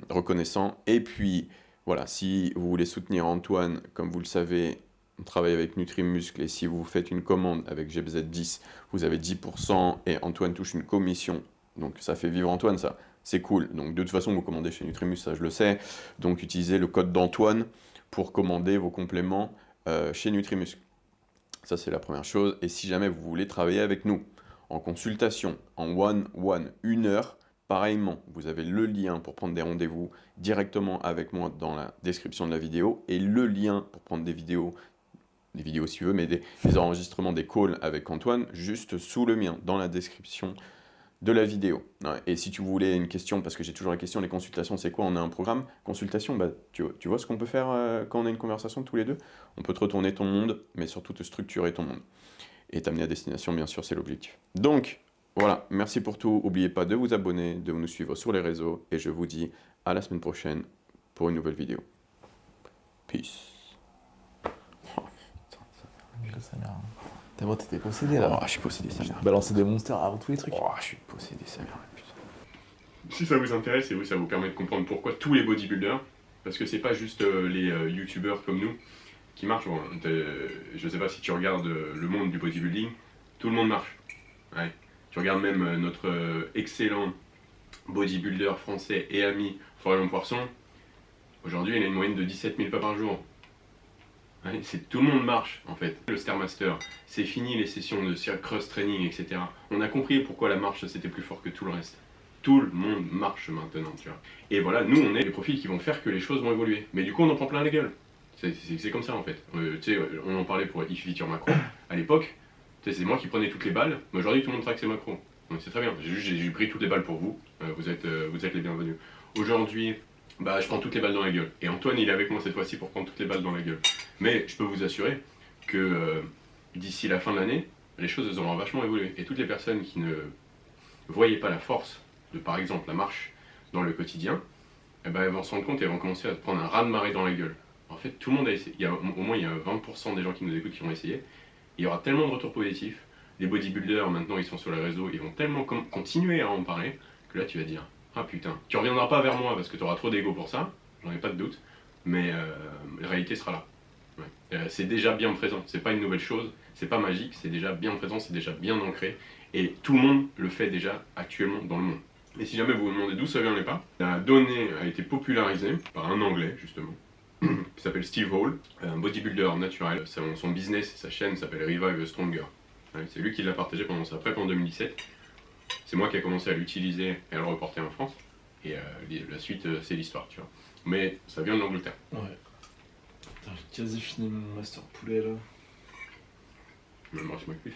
reconnaissant. Et puis, voilà, si vous voulez soutenir Antoine, comme vous le savez, on travaille avec Nutrimuscle, et si vous faites une commande avec GBZ10, vous avez 10% et Antoine touche une commission. Donc ça fait vivre Antoine, ça. C'est cool. Donc de toute façon, vous commandez chez Nutrimuscle, ça je le sais. Donc utilisez le code d'Antoine pour commander vos compléments chez Nutrimuscle. Ça c'est la première chose. Et si jamais vous voulez travailler avec nous en consultation, en one-one, 1 heure, Pareillement, vous avez le lien pour prendre des rendez-vous directement avec moi dans la description de la vidéo et le lien pour prendre des vidéos si tu veux, mais des enregistrements, des calls avec Antoine juste sous le mien, dans la description de la vidéo. Ouais, et si tu voulais une question, parce que j'ai toujours la question, les consultations, c'est quoi? On a un programme. Consultation, bah, tu vois ce qu'on peut faire quand on a une conversation tous les deux? On peut te retourner ton monde, mais surtout te structurer ton monde. Et t'amener à destination, bien sûr, c'est l'objectif. Donc, voilà, merci pour tout. N'oubliez pas de vous abonner, de nous suivre sur les réseaux, et je vous dis à la semaine prochaine pour une nouvelle vidéo. Peace. T'es bon, t'étais possédé là. Oh, je suis possédé, ça merde. Balancer des monsters avant tous les trucs. Oh, je suis possédé, ça merde. Si ça vous intéresse et ça vous permet de comprendre pourquoi tous les bodybuilders, parce que c'est pas juste les youtubeurs comme nous qui marchent. Bon, je sais pas si tu regardes le monde du bodybuilding, tout le monde marche. Ouais. Tu regardes même notre excellent bodybuilder français et ami Florian Poisson. Aujourd'hui, il a une moyenne de 17 000 pas par jour. Ouais, tout le monde marche en fait. Le Stairmaster, c'est fini les sessions de cross-training, etc. On a compris pourquoi la marche c'était plus fort que tout le reste. Tout le monde marche maintenant, tu vois. Et voilà, nous on est les profils qui vont faire que les choses vont évoluer. Mais du coup on en prend plein la gueule. C'est comme ça en fait. Tu sais, on en parlait pour If Feature Macro. À l'époque, c'est moi qui prenais toutes les balles, mais aujourd'hui tout le monde traque ses macros. Donc c'est très bien. J'ai pris toutes les balles pour vous. Vous êtes les bienvenus. Aujourd'hui, bah, je prends toutes les balles dans la gueule. Et Antoine, il est avec moi cette fois-ci pour prendre toutes les balles dans la gueule. Mais je peux vous assurer que d'ici la fin de l'année, les choses auront vachement évolué. Et toutes les personnes qui ne voyaient pas la force de, par exemple, la marche dans le quotidien, eh ben, elles vont se rendre compte et elles vont commencer à prendre un raz-de-marée dans la gueule. En fait, tout le monde a essayé. Au moins, il y a 20% des gens qui nous écoutent qui ont essayé. Il y aura tellement de retours positifs. Les bodybuilders, maintenant, ils sont sur les réseaux, ils vont tellement continuer à en parler que là, tu vas dire ah putain, tu reviendras pas vers moi parce que tu auras trop d'ego pour ça, j'en ai pas de doute, mais la réalité sera là. Ouais. C'est déjà bien présent, c'est pas une nouvelle chose, c'est pas magique, c'est déjà bien présent, c'est déjà bien ancré, et tout le monde le fait déjà actuellement dans le monde. Et si jamais vous vous demandez d'où ça vient les pas, la donnée a été popularisée par un Anglais justement, qui s'appelle Steve Hall, un bodybuilder naturel. Son business, sa chaîne s'appelle Revive Stronger. Ouais, c'est lui qui l'a partagé pendant sa prep en 2017. C'est moi qui ai commencé à l'utiliser et à le reporter en France. Et la suite, c'est l'histoire, tu vois. Mais ça vient de l'Angleterre. Ouais. Putain, j'ai quasi fini mon master poulet là. Même moi, je m'occupe.